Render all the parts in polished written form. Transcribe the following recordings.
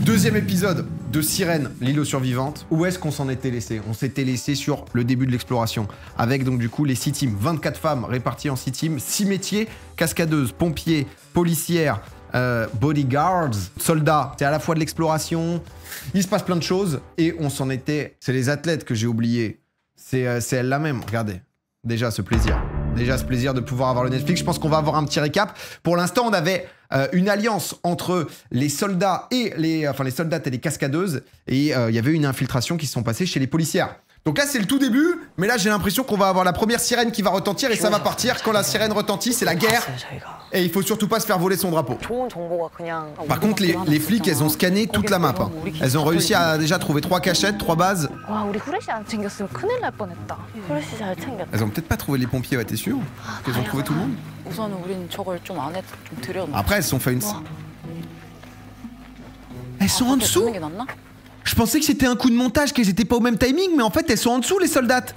Deuxième épisode de Sirène, l'île aux survivantes. Où est-ce qu'on s'en était laissé? On s'était laissé sur le début de l'exploration. Avec donc du coup les 6 teams. 24 femmes réparties en 6 teams. 6 métiers, cascadeuses, pompiers, policières, bodyguards, soldats. C'est à la fois de l'exploration. Il se passe plein de choses. Et on s'en était... C'est les athlètes que j'ai oubliés. C'est elle-là même. Regardez. Déjà ce plaisir. Déjà ce plaisir de pouvoir avoir le Netflix. Je pense qu'on va avoir un petit récap. Pour l'instant, on avait une alliance entre les soldats et les soldates et les cascadeuses. Et il y avait une infiltration qui se sont passées chez les policières. Donc là, c'est le tout début. Mais là, j'ai l'impression qu'on va avoir la première sirène qui va retentir. Et ça va partir. Quand la sirène retentit, c'est la guerre. Et il faut surtout pas se faire voler son drapeau. Par contre, les flics, elles ont scanné toute la map. Hein. Elles ont réussi à déjà trouver 3 cachettes, 3 bases. Elles ont peut-être pas trouvé les pompiers, ouais, t'es sûr? Qu'elles ont trouvé tout le monde? Après, elles se sont fait une... Elles sont en dessous? Je pensais que c'était un coup de montage, qu'elles étaient pas au même timing, mais en fait, elles sont en dessous, les soldates.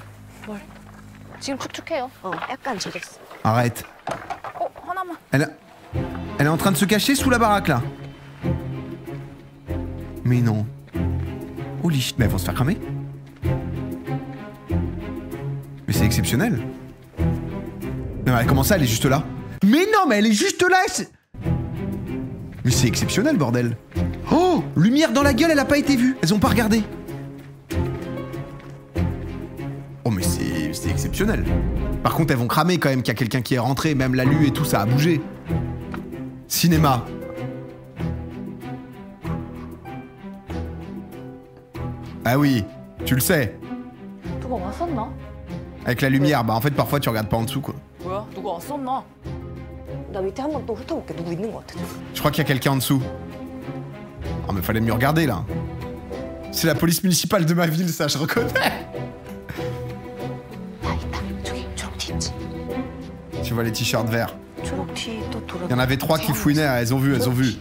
Arrête. Elle est en train de se cacher sous la baraque, là. Mais non. Holy shit, mais elles vont se faire cramer. Mais c'est exceptionnel. Non, comment ça, elle est juste là? Mais non, mais elle est juste là. Mais c'est exceptionnel, bordel. Oh, lumière dans la gueule, elle a pas été vue. Elles ont pas regardé. Oh, mais c'est exceptionnel. Par contre, elles vont cramer quand même qu'il y a quelqu'un qui est rentré. Même la lue et tout, ça a bougé. Cinéma. Ah oui, tu le sais. Avec la lumière, bah en fait, parfois, tu regardes pas en dessous, quoi. Je crois qu'il y a quelqu'un en dessous. Oh, mais fallait mieux regarder, là. C'est la police municipale de ma ville, ça, je reconnais. Tu vois les t-shirts verts. Il y en avait 3 qui fouinaient, elles ont vu, elles ont vu.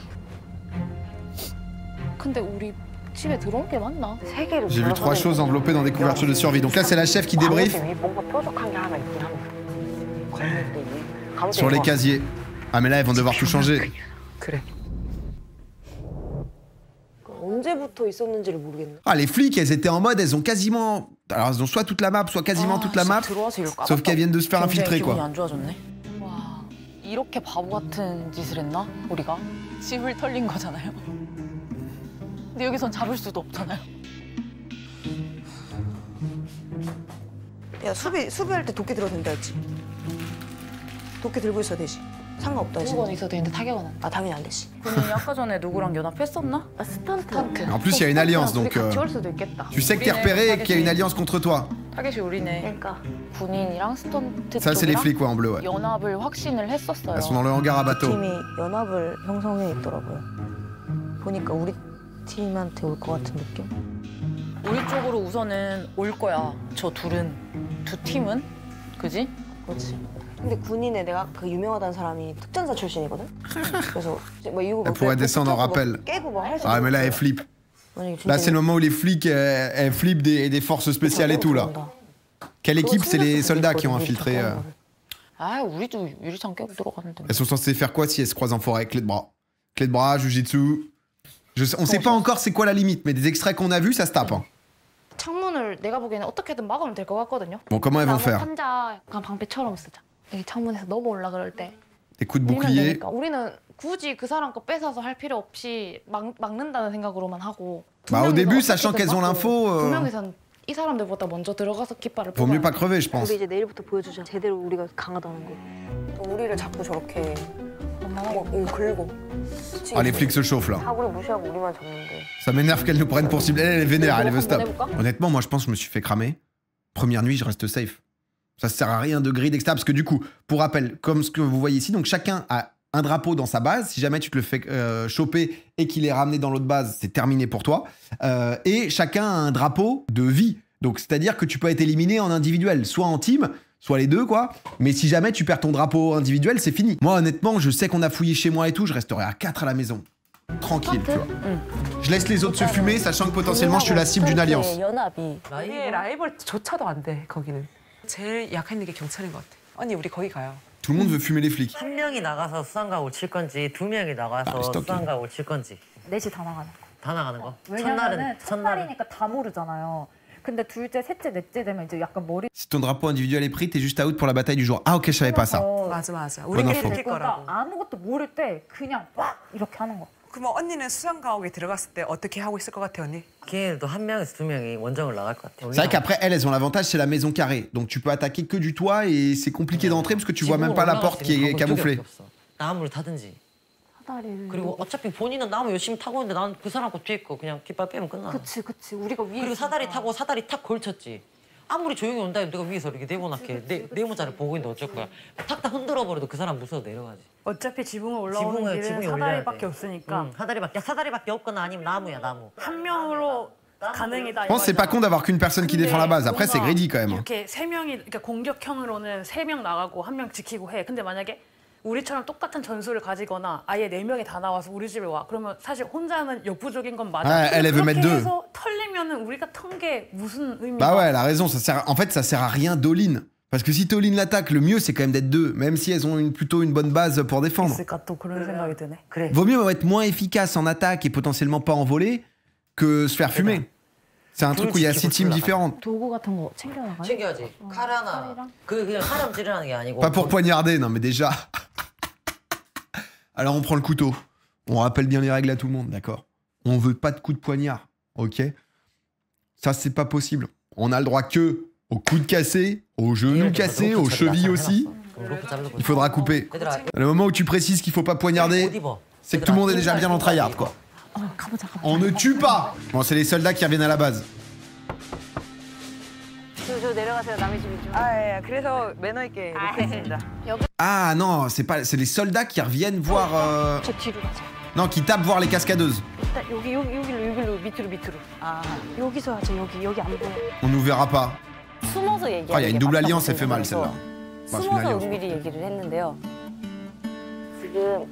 J'ai vu 3 choses enveloppées dans des couvertures de survie. Donc là, c'est la chef qui débriefe. Sur les casiers. Ah, mais là, elles vont devoir tout changer. Ah, les flics, elles étaient en mode, elles ont quasiment... Alors, elles ont soit toute la map, soit quasiment toute la map. Sauf qu'elles viennent de se faire infiltrer, quoi. 이렇게 바보 같은 짓을 했나? 우리가? 집을 털린 거잖아요. 근데 여기선 잡을 수도 없잖아요. 야, 수비할 때 도끼 들어도 된다 했지? 도끼 들고 있어야 되지. 상관없다 했지. 누구는 있어도 되는데 타격은 안 돼. 아, 당연히 안 되지. 본인이 아까 전에 누구랑 연합했었나? 아, 스턴트. En plus, il y a une alliance, donc... tu sais que t'es repéré et qu'il y a une alliance contre toi. 타겟이 우리네. 그러니까. 군인이랑 스턴트 Ça, c'est les flics, ouais, en bleu, ouais. 연합을 확신을 했었어요. Elles sont dans le hangar à bateau. 팀이 연합을 형성해 있더라고요. 보니까 우리 팀한테 올 것 같은 느낌? 우리 쪽으로 우선은 올 거야. 저 둘은. 두 팀은? 그지? 그렇지. 근데 군인에 내가 그 유명하다는 사람이 특전사 출신이거든? 그래서 뭐 이거 Elle pourrait descendre en rappel. 깨고 막 할 수 Ah, mais là, elle flippe. Là, c'est le moment où les flics, elles flippent des forces spéciales et tout, là. Quelle équipe? C'est les soldats qui ont infiltré. 아, 우리도 유리창 깨고 들어갔는데. Elles sont censées faire quoi si elles se croisent en forêt? Clé de bras. Clé de bras, jujitsu. On sait pas encore c'est quoi la limite, mais des extraits qu'on a vus, ça se tape. Hein. 창문을 내가 보기에는 어떻게든 막으면 될 것 같거든요. Bon, comment elles vont faire? 환자 약간 방패처럼 쓰자. 여기 창문에서 넘어올라 그럴 때. Des coups de bouclier. 우리는 굳이 그 사람 거 뺏어서 할 필요 없이 막는다는 생각으로만 하고. Bah au début, sachant qu'elles ont l'info. 두 명이선 이 사람들보다 먼저 들어가서 깃발을. Vaut mieux pas crever, je pense. 우리 이제 내일부터 보여주자. 제대로 우리가 강하다는 거. 우리를 자꾸 저렇게 긁고. Ah, les flics se chauffent là. 사고를 무시하고 우리만 잡는데. Ça m'énerve qu'elles nous prennent pour cible. Elle est vénère, elle veut stop. Honnêtement, moi je pense que je me suis fait cramer. Première nuit, je reste safe. Ça sert à rien de grid, etc. Parce que du coup, pour rappel, comme ce que vous voyez ici, donc chacun a un drapeau dans sa base. Si jamais tu te le fais choper et qu'il est ramené dans l'autre base, c'est terminé pour toi. Et chacun a un drapeau de vie. Donc c'est-à-dire que tu peux être éliminé en individuel, soit en team, soit les deux, quoi. Mais si jamais tu perds ton drapeau individuel, c'est fini. Moi, honnêtement, je sais qu'on a fouillé chez moi et tout, je resterai à 4 à la maison. Tranquille, tu vois. Je laisse les autres se fumer, sachant que potentiellement je suis la cible d'une alliance. 라이벌조차도 안 돼, 거기는. 제일 약한 있는 게 경찰인 것 같아. 언니, 우리 거기 가요. Tout le monde veut fumer les flics. 한 명이 나가서 수상각을 칠 건지, 2명이 나가서 수상각을 칠 건지. 넷이 다 나가는 거. 다 나가는 거. 왜냐면은 첫날이니까 다 모르잖아요. 근데 둘째, 셋째, 넷째 되면 이제 약간 머리. Si ton drapeau individuel est pris, t'es juste out pour la bataille du jour. Ah ok, je savais pas ça. 맞아. Bonne 우리끼리 info. 될 거라고. 아무것도 모를 때 그냥 와 이렇게 하는 거. 그러면 언니는 수상 가옥에 들어갔을 때 어떻게 하고 있을 것 같아 언니? 걔도 한 명에서 두 명이 원정을 나갈 것 같아. C'est vrai qu'après, elles ont l'avantage, c'est la maison carrée. Donc tu peux attaquer que du toit et c'est compliqué d'entrer parce que tu vois même pas la porte qui est camouflée. 나무를 타든지. 사다리를. 그리고 어차피 본인은 나무 열심히 타고 있는데 난 그 사람 거 뒤에 거 그냥 깃발 빼면 끝나. 그치. 우리가 위에. 그리고 사다리 타고 사다리 탁 걸쳤지. 아무리 조용히 온다 해도 내가 위에서 이렇게 내보낼게. 내 모자를 보고 있는데 어쩔 거야. 탁탁 흔들어 버려도 그 사람 무서워 내려가지. 어차피 지붕을 올라오는 길은 사다리밖에 없으니까. 사다리밖에 없거나 아니면 나무야 나무. 한 명으로 가능이다. Je pense que c'est pas con d'avoir qu'une personne qui défend la base. Après, c'est greedy quand même. 이렇게 세 명이 그러니까 공격형으로는 3명 나가고 1명 지키고 해. 근데 만약에 우리처럼 똑같은 전술을 가지거나 아예 4명이 다 나와서 우리 집에 와. 그러면 사실 혼자는 역부족인 건 맞아. Ouais, elle veut mettre deux. 해서 털리면은 우리가 턴 게 무슨 의미가? Bah ouais, elle a raison. En fait, ça sert à rien d'all-in. Parce que si t'all-in l'attaque, le mieux c'est quand même d'être deux. Même si elles ont plutôt une bonne base pour défendre. 있을까 또 그런 생각이 드네. 그래. Vaut mieux être moins efficace en attaque et potentiellement pas en volée que se faire fumer. C'est un truc où il y a 6 teams différentes. 도구 같은 거 챙겨나가요? 챙겨야지. 칼 하나. 그냥 칼음질하는 게 아니고. Pas pour poignarder, non mais déjà. Alors on prend le couteau. On rappelle bien les règles à tout le monde, d'accord? On veut pas de coups de poignard, ok? Ça c'est pas possible. On a le droit que aux coudes cassés, aux genoux cassés, aux chevilles aussi. Il faudra couper. Le moment où tu précises qu'il faut pas poignarder, c'est que tout le monde est déjà bien en tryhard, quoi. On ne tue pas. Bon, c'est les soldats qui reviennent à la base. 저 내려가세요. 남의 집이 좀. 예. 그래서 매너 있게 이렇게 했습니다. Ah non, c'est les soldats qui reviennent voir. 저 뒤로 가자. Non, qui tapent voir les cascadeuses. 일단 여기로 밑으로. 아 여기서 하자. 여기 안 보여. On nous verra pas. 숨어서 얘기하는 Ah, il y a 게 une double 맞다고 alliance, elle fait mal 생각해서 celle-là. Bah, c'est une 숨어서 alliance. 은밀히 얘기를 했는데요. 지금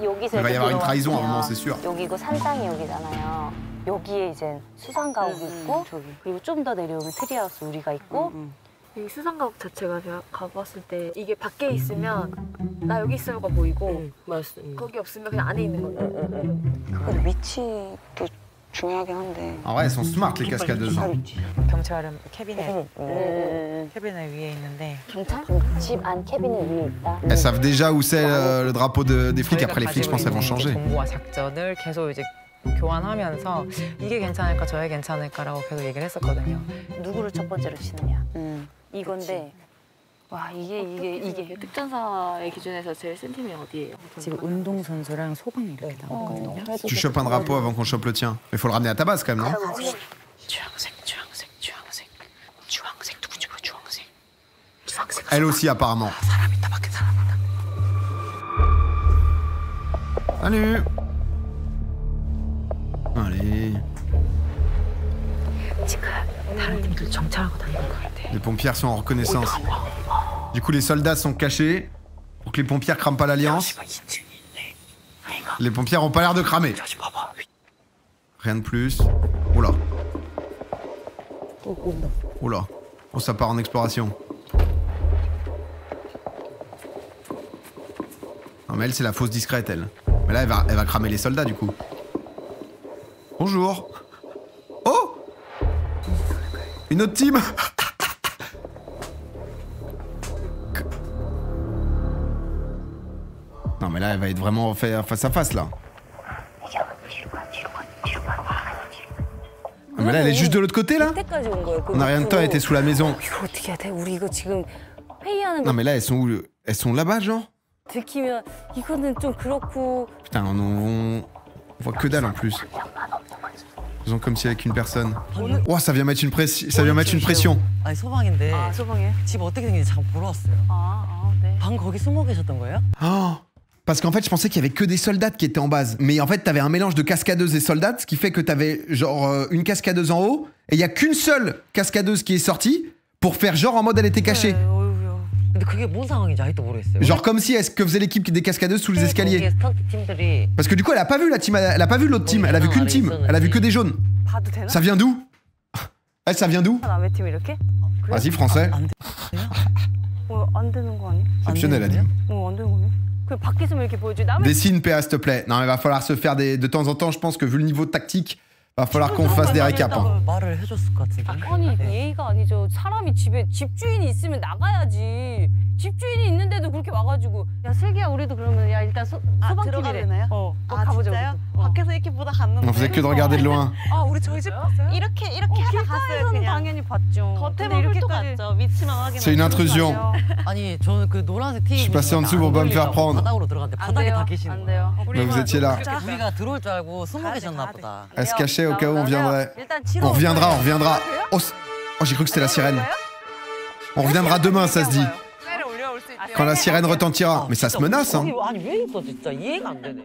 여기서 Il va y avoir une trahison à un moment, 들어왔으면 c'est sûr. 여기고 산장이 여기잖아요. 여기에 이제 수상가옥이 있고 그리고 좀 더 내려오면 트리하우스 우리가 있고 이 수상가옥 자체가 제가 가봤을 때 이게 밖에 있으면 나 여기 있을 거 보이고 거기 없으면 그냥 안에 있는 거예요. 그 위치도 중요하긴 한데. En vrai, elles sont smart les cascadeuses. 경찰은 캐비넷 위에 있는데. 경찰? 집 안 캐비넷 위에 있다. Elles savent déjà où c'est le drapeau des flics. Après, les flics, je pense, elles vont changer. 정보와 작전을 계속 이제 교환하면서 이게 괜찮을까 저게 괜찮을까라고 계속 얘기를 했었거든요. 누구를 첫 번째로 치느냐. 이건데 와 이게 특전사의 기준에서 제일 센 팀이 어디예요? 지금 운동선수랑 소방 이렇게 나왔거든요. Tu chopes un drapeau avant qu'on chope le tien. Mais faut le ramener à ta base quand même, non? 주황색. Elle aussi, apparemment. 사람 있다 밖에 사람 있다. Salut. Allez. 지금 다른 팀들 정찰하고 다니는 것 같아. Les pompières sont en reconnaissance. Du coup, les soldats sont cachés pour que les pompières crament pas l'alliance. Les pompières ont pas l'air de cramer. Rien de plus. Oula. Oula. Oh, ça part en exploration. Non, mais elle, c'est la fausse discrète, elle. Mais là, elle va cramer les soldats, du coup. Bonjour. Oh! Une autre team. Non, mais là, elle va être vraiment face à face, là. Ah, mais là, elle est juste de l'autre côté, là. 이때까지 온 거예요. On a rien de temps, elle était sous la maison. 이거 어떻게 해야 돼? 우리 이거 지금 회의하는 Non, 거 mais là, elles sont où? Elles sont là-bas, genre? 들키면 이거는 좀 그렇고. Putain, on voit que dalle en plus. Faisons comme si avec une personne. Oh, ça vient mettre une pression. 아니 소방인데. 아 소방이에요? 집 어떻게 생긴지 잠깐 보러 왔어요. 네. 방 거기 숨어 계셨던 거예요? Oh, parce qu'en fait, je pensais qu'il y avait que des soldats qui étaient en base. Mais en fait, t'avais un mélange de cascadeuses et soldats, ce qui fait que t'avais genre une cascadeuse en haut, et il y a qu'une seule cascadeuse qui est sortie pour faire genre en mode elle était cachée. 근데 그게 뭔 상황인지 아직도 모르겠어요. Genre comme si que faisait l'équipe des cascadeuses sous les escaliers. Parce que du coup, elle a pas vu la team, elle a pas vu l'autre team, elle a vu qu'une team, elle a vu que des jaunes. 봐도 되나? Ça vient d'où? Elle, ça vient d'où? 남의 팀 이렇게? Vas-y, français. 안 되는 거 아니야? Exceptionnel, elle a dit. 안 되는 거네. 그 밖에서만 이렇게 보여줘. 남의 Dessine PA, s'il te plaît. Non, il va falloir se faire de temps en temps. Je pense que vu le niveau tactique, va falloir qu'on fasse des récaps. Hein. 말을 해줬을 것 같은데. 아니 예의가 아니죠. 사람이 집에 집주인이 있으면 나가야지. 집주인이 있는데도 그렇게 와가지고 야 슬기야 우리도 그러면 야 일단 소방팀이래. 너 가보자. 진짜요? 밖에서 이렇게 보다 갔는데. On faisait que de regarder de loin. 아 우리 저희 집 봤어요? 이렇게 하다 갔어요 그냥. 당연히 봤죠. 겉에만 훑어봤죠. 위치만 확인하고. C'est une intrusion. 아니 저는 그 노란색 TV. Je suis passé en dessous pour pas me faire prendre. 바닥으로 들어갔는데 바닥에 다 계시는 안 거예요. 돼요. Mais vous étiez là. 우리가 들어올 줄 알고 숨어 계셨나 보다. Elle se cachait au cas où on viendrait. 일단 On reviendra, on reviendra. Oh, j'ai cru que c'était la sirène. On reviendra demain, ça se dit. Quand la sirène retentira. Mais ça se menace, hein. 아니 왜 있어 진짜 이해가 안 되네.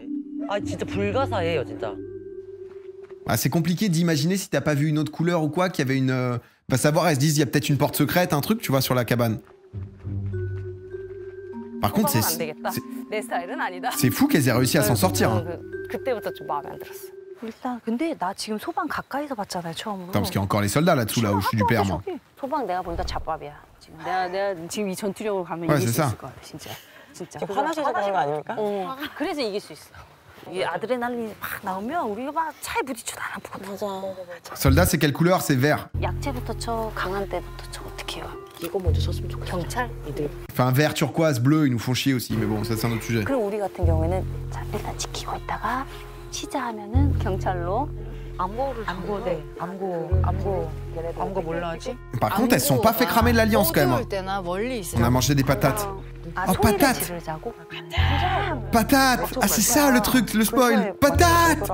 아 진짜 불가사예요 진짜. Ah, c'est compliqué d'imaginer si t'as pas vu une autre couleur ou quoi, qu'il y avait une... Va savoir, elles se disent, il y a peut-être une porte secrète, un truc, tu vois, sur la cabane. Par contre, c'est fou qu'elles aient réussi à s'en sortir. Hein. 그때부터 좀 마음에 안 들었어. 일단 근데 나 지금 소방 가까이서 봤잖아요 처음으로. Attends, parce qu'il y a encore les soldats là-dessous, là où je suis du père, moi. 소방 내가 보니까 잡밥이야. 지금 내가 지금 이 전투력으로 가면 Ouais, 이길 c'est 수 ça. 있을 것 같아 진짜. 진짜. 화나셔서 그런 거 아닙니까? 그래서 이길 수 있어. 이 아드레날린이 막 나오면 우리가 막 차에 부딪혀도 안 아프거든. 맞아. Soldat, c'est quelle couleur? C'est vert. 약체부터 쳐, 강한 때부터 쳐 어떻게 해요? 이거 먼저 쳤으면 좋겠어. 경찰 이들. Enfin, vert, turquoise, bleu, ils nous font chier aussi, mais bon, ça c'est un autre sujet. 그럼 우리 같은 경우에는 자 일단 지키고 있다가 치자 하면은 경찰로 암고를 암고 뭘로 하지? Par contre, elles se sont pas fait cramer de l'Alliance quand même. Hein. 때나 멀리 있어. On a mangé des patates. 아, Oh, 소리를 patate. 지르자고? Patates! Ah, c'est ça le truc, le spoil! Patates!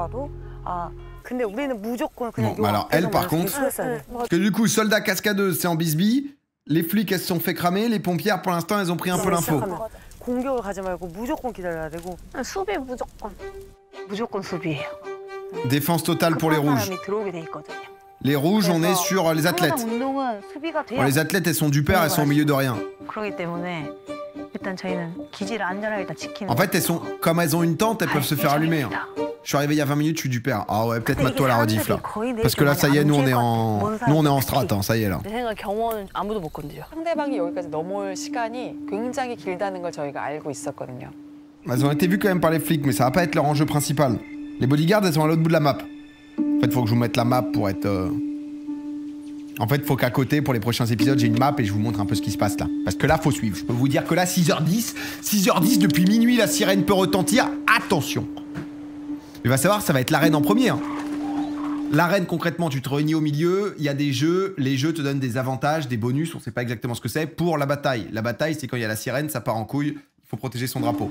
아 근데 우리는 무조건 그냥. Bon, bah alors, elle, par contre... Parce que du coup, soldat cascadeuse, c'est en bisbille. Les flics, elles se sont fait cramer. Les pompières, pour l'instant, elles ont pris un peu l'info. 공격을 가지 말고 무조건 기다려야 되고. 수비 무조건 수비예요. Défense totale pour les rouges. 사람이 들어오게 돼 있거든요. Les rouges, on est sur les athlètes. 항상 운동은 수비가 돼야 Bon, les athlètes, elles sont du père, elles sont au milieu de rien. 그렇기 때문에 일단 저희는 기지를 안전하게 일단 지키는. En fait, elles sont, comme elles ont une tente, elles peuvent se faire allumer. Hein. Je suis arrivé il y a 20 minutes, je suis du père. Ah ouais, peut-être mate-toi la rediff là. Parce que là, ça y est, nous on est en strat, hein, ça y est là. 내 생각 경호원은 아무도 못 건드려. 상대방이 여기까지 넘어올 시간이 굉장히 길다는 걸 저희가 알고 있었거든요. Elles ont été vues quand même par les flics, mais ça va pas être leur enjeu principal. Les bodyguards, elles sont à l'autre bout de la map. En fait, faut que je vous mette la map pour être... En fait, faut qu'à côté, pour les prochains épisodes, j'ai une map et je vous montre un peu ce qui se passe là. Parce que là, faut suivre. Je peux vous dire que là, 6h10, depuis minuit, la sirène peut retentir. Attention. Il va savoir, ça va être l'arène en premier. Hein. L'arène, concrètement, tu te réunis au milieu, il y a des jeux, les jeux te donnent des avantages, des bonus, on sait pas exactement ce que c'est, pour la bataille. La bataille, c'est quand il y a la sirène, ça part en couille, il faut protéger son drapeau.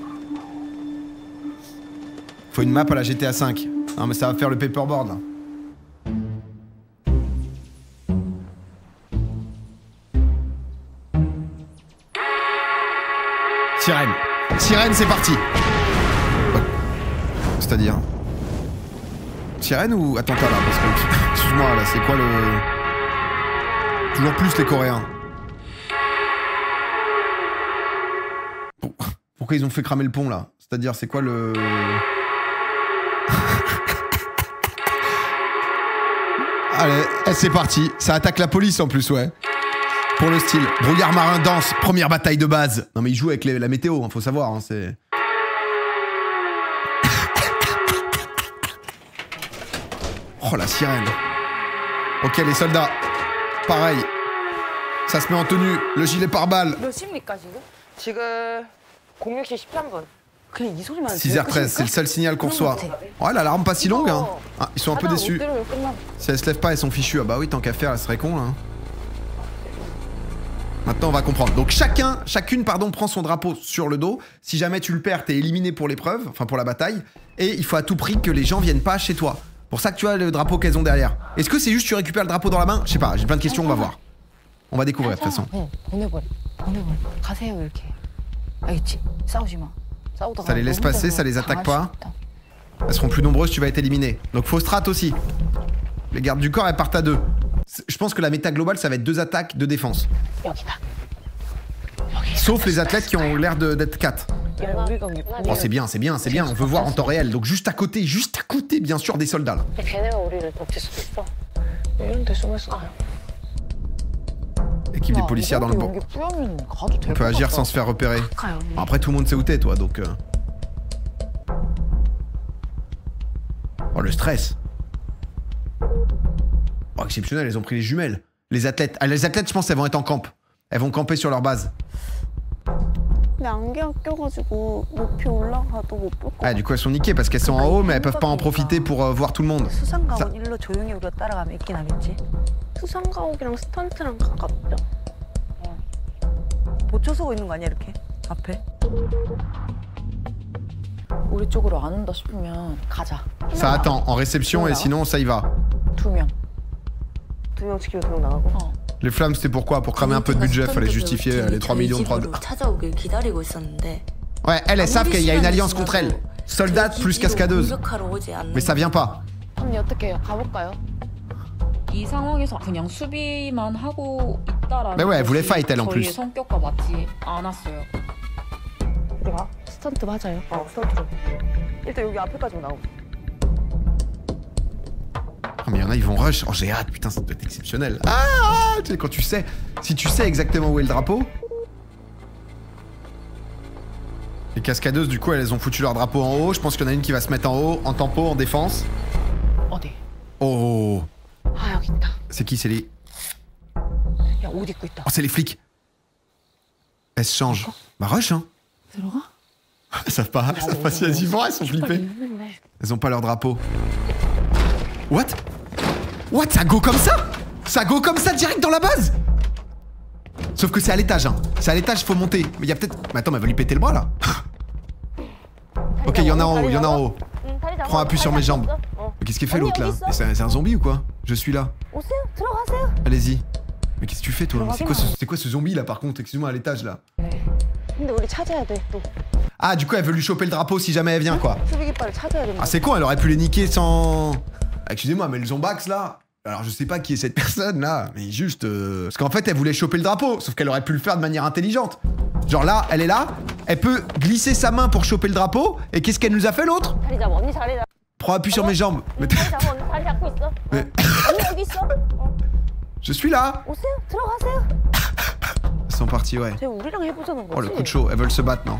Faut une map à la GTA 5. Non mais ça va faire le paperboard là. Sirène. Sirène, c'est parti. C'est-à-dire... Sirène ou attentat là? Parce que... Excuse-moi là, c'est quoi le... Toujours plus les Coréens. Pourquoi ils ont fait cramer le pont là? C'est-à-dire, c'est quoi le... Allez, c'est parti. Ça attaque la police en plus, ouais. Pour le style. Brouillard marin danse, première bataille de base. Non mais ils jouent avec la météo, hein, faut savoir, hein, c'est... Oh la sirène. Ok les soldats. Pareil. Ça se met en tenue, le gilet pare-balles. 몇 시입니까 지금? 지금 06시 13분. 그냥 이 소리만 6h13, c'est le seul signal qu'on reçoit. Ouais, l'alarme pas si longue, hein. Ah, ils sont un peu déçus. Si elles se lèvent pas, elles sont fichues. Ah bah oui, tant qu'à faire, elles seraient cons, là. Maintenant, on va comprendre. Donc chacune, prend son drapeau sur le dos. Si jamais tu le perds, t'es éliminé pour l'épreuve, enfin pour la bataille. Et il faut à tout prix que les gens viennent pas chez toi. Pour ça que tu as le drapeau qu'elles ont derrière. Est-ce que c'est juste tu récupères le drapeau dans la main? Je sais pas, j'ai plein de questions, on va voir. On va découvrir de toute façon. 보내버려. 가세요 이렇게. 알겠지? 싸우지 마. Ça les laisse passer, ça les attaque pas. Elles seront plus nombreuses, tu vas être éliminé. Donc faut strat aussi. Les gardes du corps, elles partent à 2. Je pense que la méta globale, ça va être 2 attaques, 2 défenses. Sauf les athlètes qui ont l'air d'être 4. Oh, c'est bien, on veut voir en temps réel. Donc juste à côté, bien sûr, des soldats là. Équipe des policières dans le banc. On peut agir sans se faire repérer. Bon, après, tout le monde sait où t'es, toi, donc... Oh, le stress. Oh, exceptionnel, elles ont pris les jumelles. Les athlètes. Ah, les athlètes, je pense, elles vont être en camp. Elles vont camper sur leur base. Ah, du coup, elles sont niquées parce qu'elles sont en haut, mais elles peuvent pas en profiter pour voir tout le monde. 수상가옥 일로 조용히 우리가 따라가면 있긴 하겠지. 수상가옥이랑 스턴트랑 가깝죠. 보초 서고 있는 거 아니야 이렇게 앞에? 우리 쪽으로 안 온다 싶으면 가자. Ça attend en réception et sinon ça y va. 2명. 2명 지키면 2명 나가고. Les flammes, c'était pourquoi? Pour cramer un peu de budget, fallait justifier les 3 millions de prod. 찾아오길 기다리고 있었는데. Ouais, elles savent qu'il y a une alliance contre elles. Soldats plus cascadeuse. Mais ça vient pas. 언니 어떻게 해요? 가볼까요? 이 상황에서 그냥 수비만 하고 있다라는 Mais ouais, elle voulait fight, elle, en 저희의 plus. 성격과 맞지 않았어요. 우리가? 스턴트 맞아요. 스타트로. 일단 여기 앞에까지 나오고. Oh, mais il y en a, ils vont rush. Oh, j'ai hâte, putain, ça doit être exceptionnel. Ah, tu sais, quand tu sais. Si tu sais exactement où est le drapeau. Les cascadeuses, du coup, elles ont foutu leur drapeau en haut. Je pense qu'il y en a une qui va se mettre en haut, en tempo, en défense. 어디? Oh. 아 여기 있다. C'est qui? C'est les. 야 옷 입고 있다. Oh, c'est les flics. Elles se changent. Bah, rush, hein. 들어가? Elles savent pas si elles y vont, elles sont flippées. Elles ont pas leur drapeau. What? What? Ça go comme ça? Ça go comme ça direct dans la base? Sauf que c'est à l'étage, hein. C'est à l'étage, faut monter. Mais il y a peut-être... Mais attends, mais elle va lui péter le bras, là. Ok, il y en a en haut, il y en a en haut. Prends appui sur mes jambes. Mais qu'est-ce qu'il fait l'autre, là? Mais c'est un zombie ou quoi? Je suis là. Allez-y. Mais qu'est-ce que tu fais, toi? C'est quoi ce zombie, là, par contre? Excuse-moi, à l'étage, là. 근데 우리 찾아야 돼 또. Ah, du coup, elle veut lui choper le drapeau si jamais elle vient, quoi. 수비깃발을 찾아야 된다. Ah, c'est con, elle aurait pu les niquer sans... Excusez-moi, mais le zombax, là... Alors, je sais pas qui est cette personne, là, mais juste... Parce qu'en fait, elle voulait choper le drapeau, sauf qu'elle aurait pu le faire de manière intelligente. Genre là, elle est là, elle peut glisser sa main pour choper le drapeau, et qu'est-ce qu'elle nous a fait, l'autre? 자리 잡아. 언니 자리 잡아. Prends appui sur mes jambes. Mais... 자리 잡아. 언니 자리 잡고 있어. Mais- 언니 여기 있어. Je suis là. 오세요. 들어가세요. Ils sont partis, ouais. 쟤 우리랑 해보자는 거지. Oh, le coup de chaud, elles veulent se battre, non?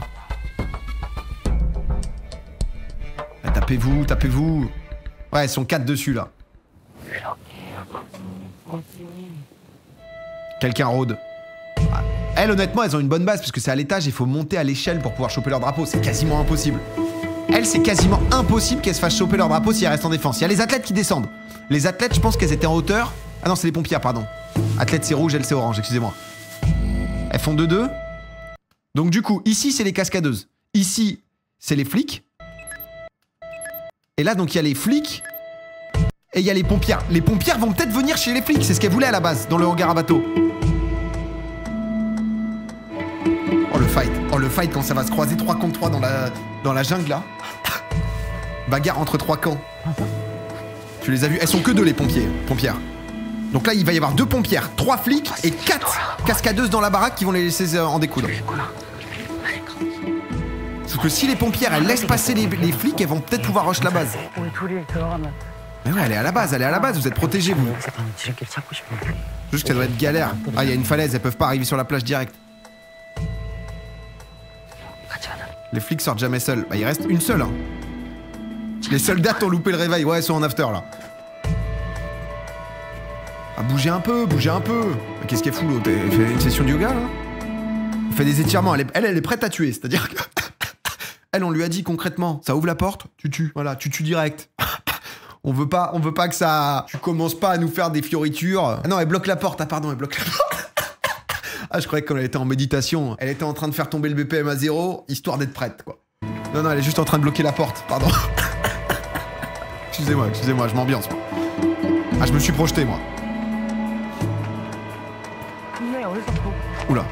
Ah, tapez-vous, tapez-vous. Ouais, elles sont 4 dessus, là. Quelqu'un rôde. Ah, elles, honnêtement, elles ont une bonne base, parce que c'est à l'étage, il faut monter à l'échelle pour pouvoir choper leur drapeau. C'est quasiment impossible. Elles, c'est quasiment impossible qu'elles se fassent choper leur drapeau si elles restent en défense. Il y a les athlètes qui descendent. Les athlètes, je pense qu'elles étaient en hauteur. Ah non, c'est les pompières, pardon. Athlètes, c'est rouge, elles, c'est orange, excusez-moi. Elles font 2-2. Donc du coup, ici, c'est les cascadeuses. Ici, c'est les flics. Et là, donc, il y a les flics. Et il y a les pompières. Les pompières vont peut-être venir chez les flics. C'est ce qu'elles voulaient à la base, dans le hangar à bateau. Oh, le fight. Oh, le fight quand ça va se croiser 3 contre 3 dans la jungle, là. Bagarre entre 3 camps. Tu les as vus? Elles sont que 2, les pompières. Donc là, il va y avoir 2 pompières, 3 flics et 4 cascadeuses dans la baraque qui vont les laisser en découdre. Sauf que si les pompières, elles laissent passer les flics, elles vont peut-être pouvoir rush la base. Mais ouais, elle est à la base, vous êtes protégés, vous. Juste que ça doit être galère. Ah, il y a une falaise, elles peuvent pas arriver sur la plage direct. Les flics sortent jamais seuls. Bah, il reste une seule, hein. Les soldats ont loupé le réveil, ouais, elles sont en after, là. Ah, bougez un peu. Mais qu'est-ce qu'elle fout, l'autre? Elle fait une session de yoga, là? Elle fait des étirements, elle est prête à tuer, c'est-à-dire que... Elle, on lui a dit concrètement, ça ouvre la porte, tu tues. Voilà, tu tues direct. On veut pas que ça... Tu commences pas à nous faire des fioritures. Ah non, elle bloque la porte, ah pardon, elle bloque la porte. Ah, je croyais que quand elle était en méditation, elle était en train de faire tomber le BPM à 0, histoire d'être prête, quoi. Non, elle est juste en train de bloquer la porte, pardon. Excusez-moi, je m'ambiance, moi. Ah, je me suis projeté, moi. Oula.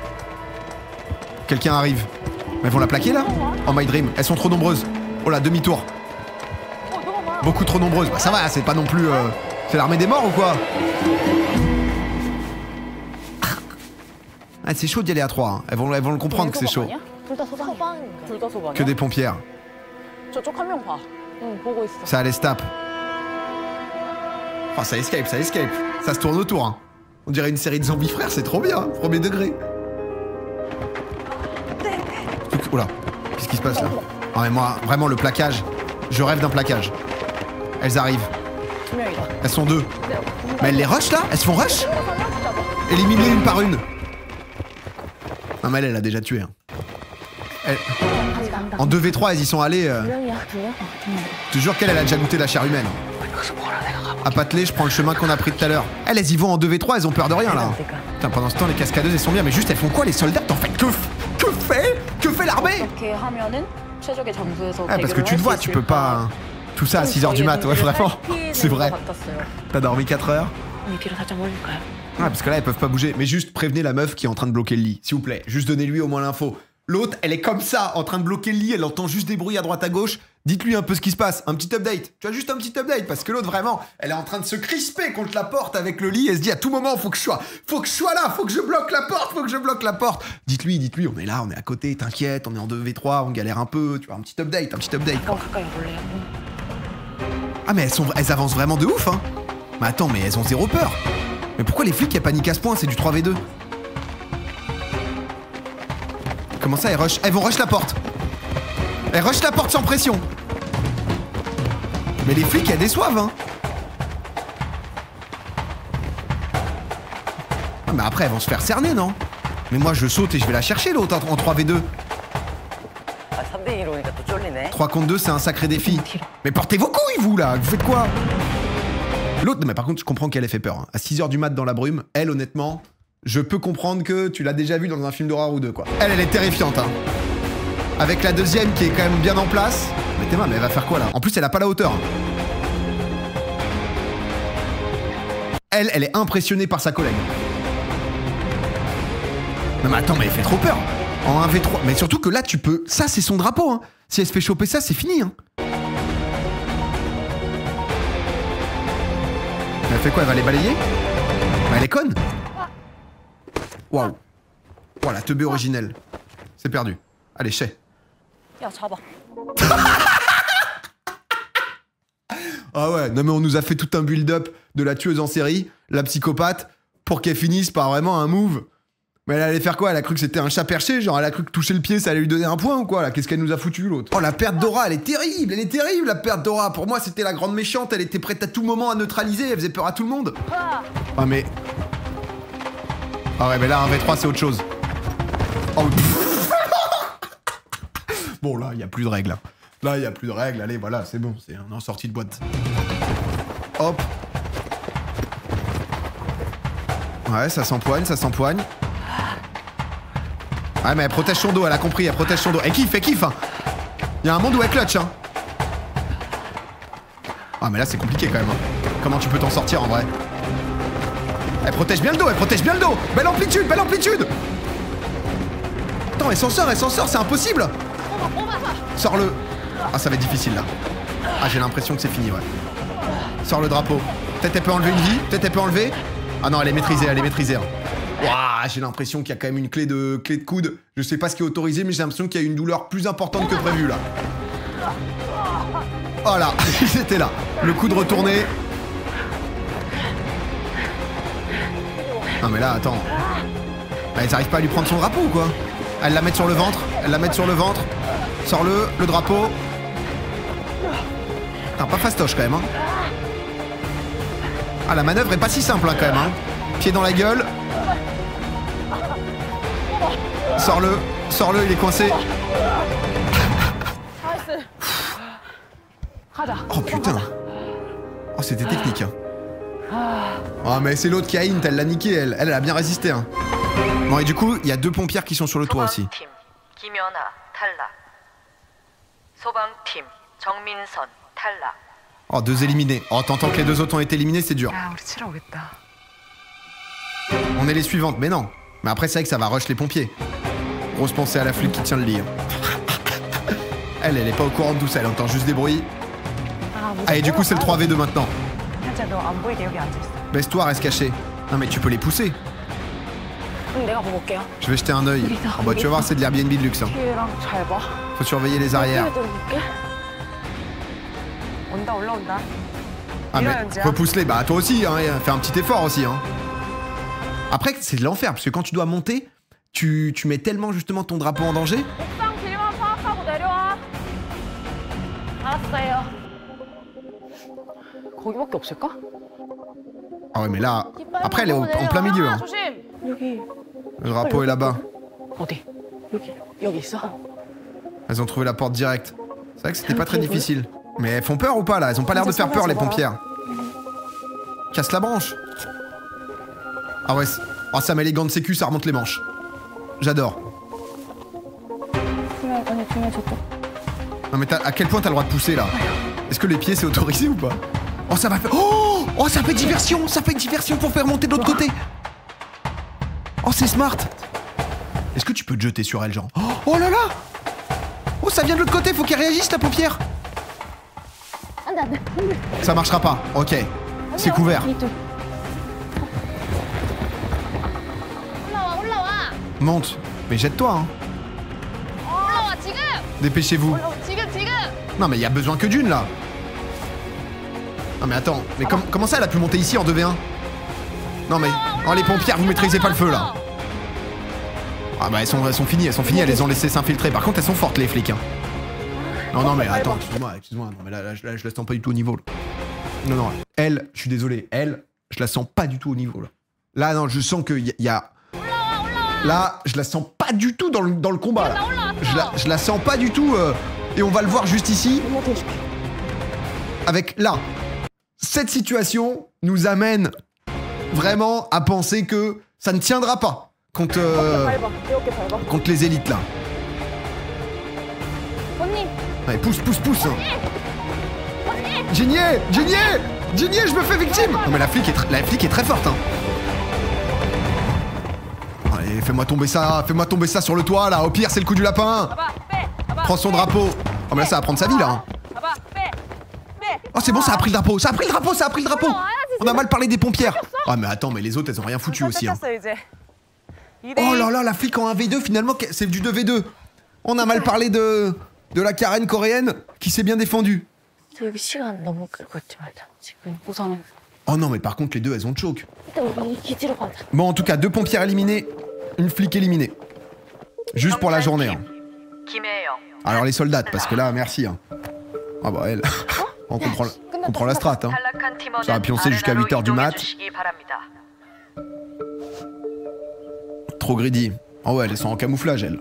Quelqu'un arrive. Mais elles vont la plaquer, là? Oh, my dream. Elles sont trop nombreuses. Oh là, demi-tour. Beaucoup trop nombreuses. Bah ça va, c'est pas non plus... C'est l'armée des morts ou quoi? Ah, c'est chaud d'y aller à 3. Hein. Elles vont le comprendre que c'est chaud. Que des pompières. Ça les tape. Oh, ça escape. Ça se tourne autour. Hein. On dirait une série de zombies frères, c'est trop bien. Hein. Premier degré. Oula, qu'est-ce qui se passe là? Ah mais moi, vraiment le plaquage, je rêve d'un plaquage. Elles arrivent. 두 명이다. Elles sont deux. Mais elles les rush là? Elles se font rush? Élimine-les une par une. Non mais elle a déjà tué. Hein. En 2v3, elles y sont allées. Je te jure qu'elle a déjà goûté la chair humaine. À Patelet, je prends le chemin qu'on a pris tout à l'heure. Elles y vont en 2v3, elles ont peur de rien là. Putain, pendant ce temps, les cascadeuses elles sont bien, mais juste elles font quoi les soldats? En fait, que fait l'armée? Ah, parce que tu te vois, tu peux pas. Tout ça à 6h du mat, ouais, vraiment. C'est vrai. T'as dormi 4 heures? Ah, parce que là, elles peuvent pas bouger. Mais juste prévenez la meuf qui est en train de bloquer le lit, s'il vous plaît. Juste donnez-lui au moins l'info. L'autre, elle est comme ça, en train de bloquer le lit, elle entend juste des bruits à droite à gauche. Dites-lui un peu ce qui se passe, un petit update. Tu as juste un petit update, parce que l'autre, vraiment, elle est en train de se crisper contre la porte avec le lit. Elle se dit à tout moment, faut que je sois là, faut que je bloque la porte, Dites-lui, on est là, on est à côté, t'inquiète, on est en 2v3, on galère un peu, tu vois, un petit update. Ah, mais elles avancent vraiment de ouf, hein. Mais attends, mais elles ont zéro peur. Mais pourquoi les flics, elles paniquent à ce point? C'est du 3v2. Comment ça, elles rush? Elles vont rush la porte. Elles rush la porte sans pression. Mais les flics, elles déçoivent, hein. Ah, mais après, elles vont se faire cerner, non? Mais moi, je saute et je vais la chercher, l'autre, en 3v2. 3 contre 2, c'est un sacré défi. Mais portez vos couilles, vous, là. Vous faites quoi? L'autre, mais par contre, je comprends qu'elle ait fait peur. Hein. À 6h du mat dans la brume, elle, honnêtement, je peux comprendre que tu l'as déjà vue dans un film d'horreur ou deux, quoi. Elle est terrifiante, hein. Avec la deuxième qui est quand même bien en place. Mais t'es mal, mais elle va faire quoi, là? En plus, elle a pas la hauteur. Elle est impressionnée par sa collègue. Non, mais attends, mais elle fait trop peur. En 1v3. Mais surtout que là, tu peux... Ça, c'est son drapeau, hein. Si elle se fait choper ça, c'est fini, hein. Mais elle fait quoi? Elle va les balayer? Bah, elle est conne. Waouh. Oh, la teubée originelle. C'est perdu. Allez, chais. Ah ouais, non mais on nous a fait tout un build-up de la tueuse en série, la psychopathe, pour qu'elle finisse par vraiment un move. Mais elle allait faire quoi? Elle a cru que c'était un chat perché? Genre elle a cru que toucher le pied ça allait lui donner un point ou quoi là? Qu'est-ce qu'elle nous a foutu l'autre? Oh la perte d'aura, elle est terrible la perte d'aura. Pour moi c'était la grande méchante, elle était prête à tout moment à neutraliser, elle faisait peur à tout le monde. Ah mais... Ah ouais mais là un V3 c'est autre chose. Oh bon là il y a plus de règles. Là il y a plus de règles, allez voilà c'est bon, c'est en sortie de boîte. Hop. Ouais ça s'empoigne, Ouais mais elle protège son dos, elle a compris, elle protège son dos. Elle kiffe hein. Il y a un monde où elle clutch hein. Ah mais là c'est compliqué quand même hein. Comment tu peux t'en sortir en vrai? Elle protège bien le dos, Belle amplitude Attends elle s'en sort, c'est impossible. Sors-le. Ah ça va être difficile là. Ah j'ai l'impression que c'est fini ouais. Sors le drapeau. Peut-être elle peut enlever une vie, Ah non elle est maîtrisée hein. Ouah, j'ai l'impression qu'il y a quand même une clé de coude. Je sais pas ce qui est autorisé, mais j'ai l'impression qu'il y a une douleur plus importante que prévu là. Oh là, c'était là. Le coude retourné. Non mais là, attends. Bah, ils arrivent pas à lui prendre son drapeau ou quoi? Elle la met sur le ventre. Sors-le drapeau. Putain, pas fastoche quand même. Hein. Ah, la manœuvre est pas si simple hein, quand même. Hein. Pied dans la gueule. Sors-le, il est coincé. Oh putain. Oh c'était technique. Hein. Oh mais c'est l'autre qui a int, elle l'a niqué, elle a bien résisté. Hein. Bon et du coup, il y a 2 pompières qui sont sur le toit aussi. Oh 2 éliminés. Oh t'entends que les 2 autres ont été éliminés, c'est dur. On est les suivantes, mais non. Mais après c'est vrai que ça va rush les pompiers. Grosse pensée à la flic qui tient le lit. Elle est pas au courant de tout ça, elle entend juste des bruits. Allez, du coup, c'est le 3v2 maintenant. Baisse-toi, reste caché. Non, mais tu peux les pousser. Je vais jeter un œil. Oh, bah, tu vas voir, c'est de l'Airbnb de luxe. Hein. Faut surveiller les arrières. Ah, mais repousse-les. Bah, toi aussi, hein. Fais un petit effort aussi. Hein. Après, c'est de l'enfer, parce que quand tu dois monter, tu mets tellement justement ton drapeau en danger. 거기밖에 없을까? Ah ouais, mais là... Après, elle est en plein milieu. Hein. 여기. Le drapeau est là-bas. 어디? 여기 있어? Elles ont trouvé la porte directe. C'est vrai que c'était pas très difficile. Mais elles font peur ou pas, là? Elles ont pas l'air de faire peur, les pompières. Casse la branche. Ah ouais. Oh, ça met les gants de sécu, ça remonte les manches. J'adore. Non mais à quel point t'as le droit de pousser, là? Est-ce que les pieds, c'est autorisé ou pas? Oh, ça va faire... Oh, ça fait diversion! Ça fait diversion pour faire monter de l'autre côté! Oh, c'est smart! Est-ce que tu peux te jeter sur elle, genre? Oh là là! Oh, ça vient de l'autre côté, faut qu'elle réagisse, la paupière! Ça marchera pas, ok. C'est couvert. Monte. Mais jette-toi, hein. Dépêchez-vous. Non, mais il y a besoin que d'une, là. Non, mais attends. Mais comment ça, elle a pu monter ici en 2v1? Non, mais... Oh, les pompières, vous maîtrisez pas le feu, là. Ah bah, elles sont finies, elles les ont laissées s'infiltrer. Par contre, elles sont fortes, les flics, hein. Non, mais attends, excuse-moi. Non, mais là, je la sens pas du tout au niveau, là. Non, elle, je suis désolé, elle, je la sens pas du tout au niveau, là. Là, non, je sens qu'il y a... Là, je la sens pas du tout dans le combat, là. Je la sens pas du tout, et on va le voir juste ici. Avec, là, cette situation nous amène vraiment à penser que ça ne tiendra pas contre les élites, là. Allez, pousse. Gigné, je me fais victime. Non mais la flic est très forte, hein. Allez, fais-moi tomber ça sur le toit, là. Au pire, c'est le coup du lapin. Prends son drapeau. Oh mais là, ça va prendre sa vie, là. Hein. Oh, c'est bon, ça a pris le drapeau. On a mal parlé des pompières. Ah mais attends, mais les autres, elles ont rien foutu aussi, hein. Oh là là, la flic en 1v2, finalement, c'est du 2v2. On a mal parlé de la Karen coréenne qui s'est bien défendue. Oh non, mais par contre, les deux, elles ont de choc. Bon, en tout cas, 2 pompières éliminées, une flic éliminée. Juste pour la journée. Hein. Alors les soldats, parce que là, merci. Hein. Ah bah elle, on comprend la strat. Hein. Ça va pioncer jusqu'à 8h du mat. Trop greedy. Oh ouais, elles sont en camouflage, elles.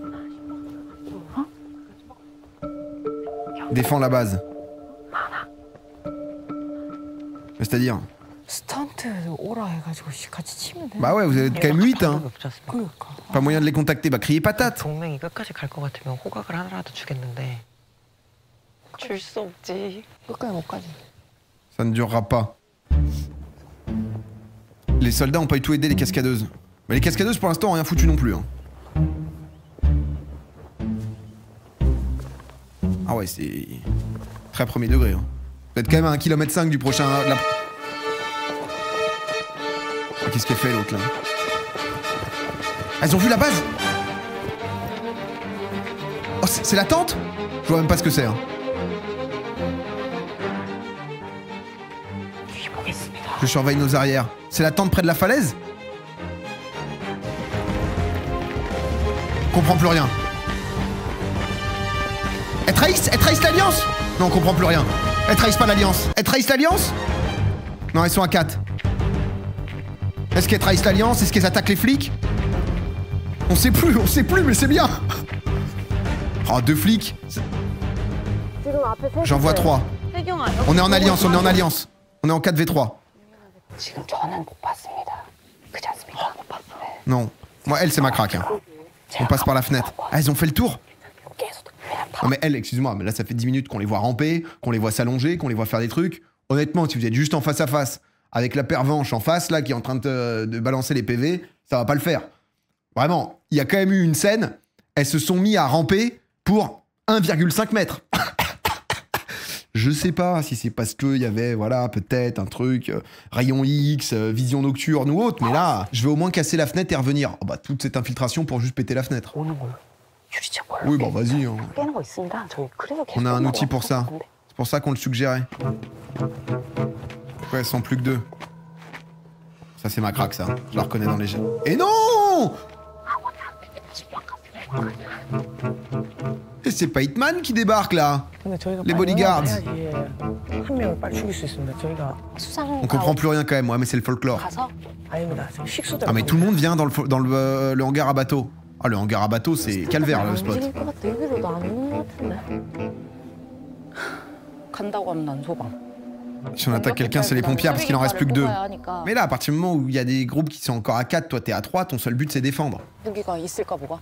Défends la base. C'est-à-dire... Bah ouais, vous êtes quand même 8, hein. Pas moyen de les contacter, bah criez patate. Ça ne durera pas. Les soldats ont pas du tout aidé les cascadeuses. Mais les cascadeuses pour l'instant ont rien foutu non plus, hein. Ah ouais, c'est... très premier degré, hein. Vous êtes quand même à 1,5 km du prochain... Qu'est-ce qu'elle fait, l'autre, là? Elles ont vu la base? Oh, c'est la tente? Je vois même pas ce que c'est, hein. Je surveille nos arrières. C'est la tente près de la falaise? On comprend plus rien. Elles trahissent l'Alliance? Non, on comprend plus rien. Elles trahissent pas l'Alliance. Elles trahissent l'Alliance? Non, elles sont à 4. Est-ce qu'elles trahissent l'Alliance? Est-ce qu'elles attaquent les flics? On sait plus, mais c'est bien. Oh, 2 flics. J'en vois 3. On est en alliance. On est en 4v3. Non. Moi, elle, c'est ma craque. Hein. On passe par la fenêtre. Ah, elles ont fait le tour? Non mais elle, excuse-moi, mais là ça fait 10 minutes qu'on les voit ramper, qu'on les voit s'allonger, qu'on les voit faire des trucs. Honnêtement, si vous êtes juste en face à face, avec la pervenche en face, là, qui est en train de balancer les PV, ça va pas le faire. Vraiment, il y a quand même eu une scène, elles se sont mis à ramper pour 1,5 mètre. Je sais pas si c'est parce qu'il y avait, voilà, peut-être un truc, rayon X, vision nocturne ou autre, mais là, je vais au moins casser la fenêtre et revenir. Oh bah, toute cette infiltration pour juste péter la fenêtre. Oui, bon, vas-y. Hein. On a un outil pour ça. C'est pour ça qu'on le suggérait. Ouais, elles sont plus que 2. Ça, c'est ma craque, ça. Je la reconnais dans les jets. Et non! Et c'est pas Hitman qui débarque là. 근데 저희가 Les 빨리 bodyguards. 해야지 한 명을 빨리 죽일 수 있습니다. 저희가 On comprend plus rien quand même, ouais, mais c'est le folklore. 가서 아닙니다. 지금 식수대로 Ah, mais tout le monde vient dans le hangar à bateau. Ah, le hangar à bateau, c'est calvaire le spot. 움직일 것 같아. 여기로도 안 오는 것 같은데. 간다고 하면 난 소방. Si on attaque quelqu'un, c'est les pompiers parce qu'il en reste plus que 2. 하니까. Mais là, à partir du moment où il y a des groupes qui sont encore à 4, toi t'es à 3, ton seul but c'est défendre. 무기가 있을까 뭐가?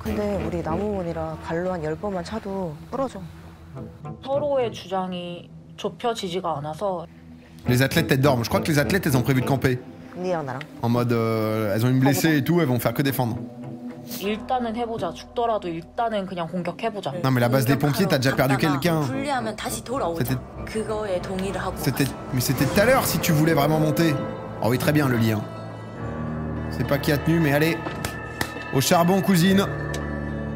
근데 우리 나무문이라 발로 한 10번만 차도 부러져. 서로의 주장이 좁혀지지가 않아서 Les athlètes, elles dorment. Je crois que les athlètes, elles ont prévu de camper. 니랑 나랑. En mode, elles ont une blessée et tout, elles vont faire que défendre. 일단은 해보자. 죽더라도 일단은 그냥 공격해보자. Non, mais la base des pompiers, t'as déjà perdu quelqu'un. 분리하면 다시 돌아오자. C'était- 그거에 동의를 하고. Mais c'était tout à l'heure si tu voulais vraiment monter. Oh oui, très bien le lit. Hein. C'est pas qui a tenu, mais allez. Au charbon, cousine.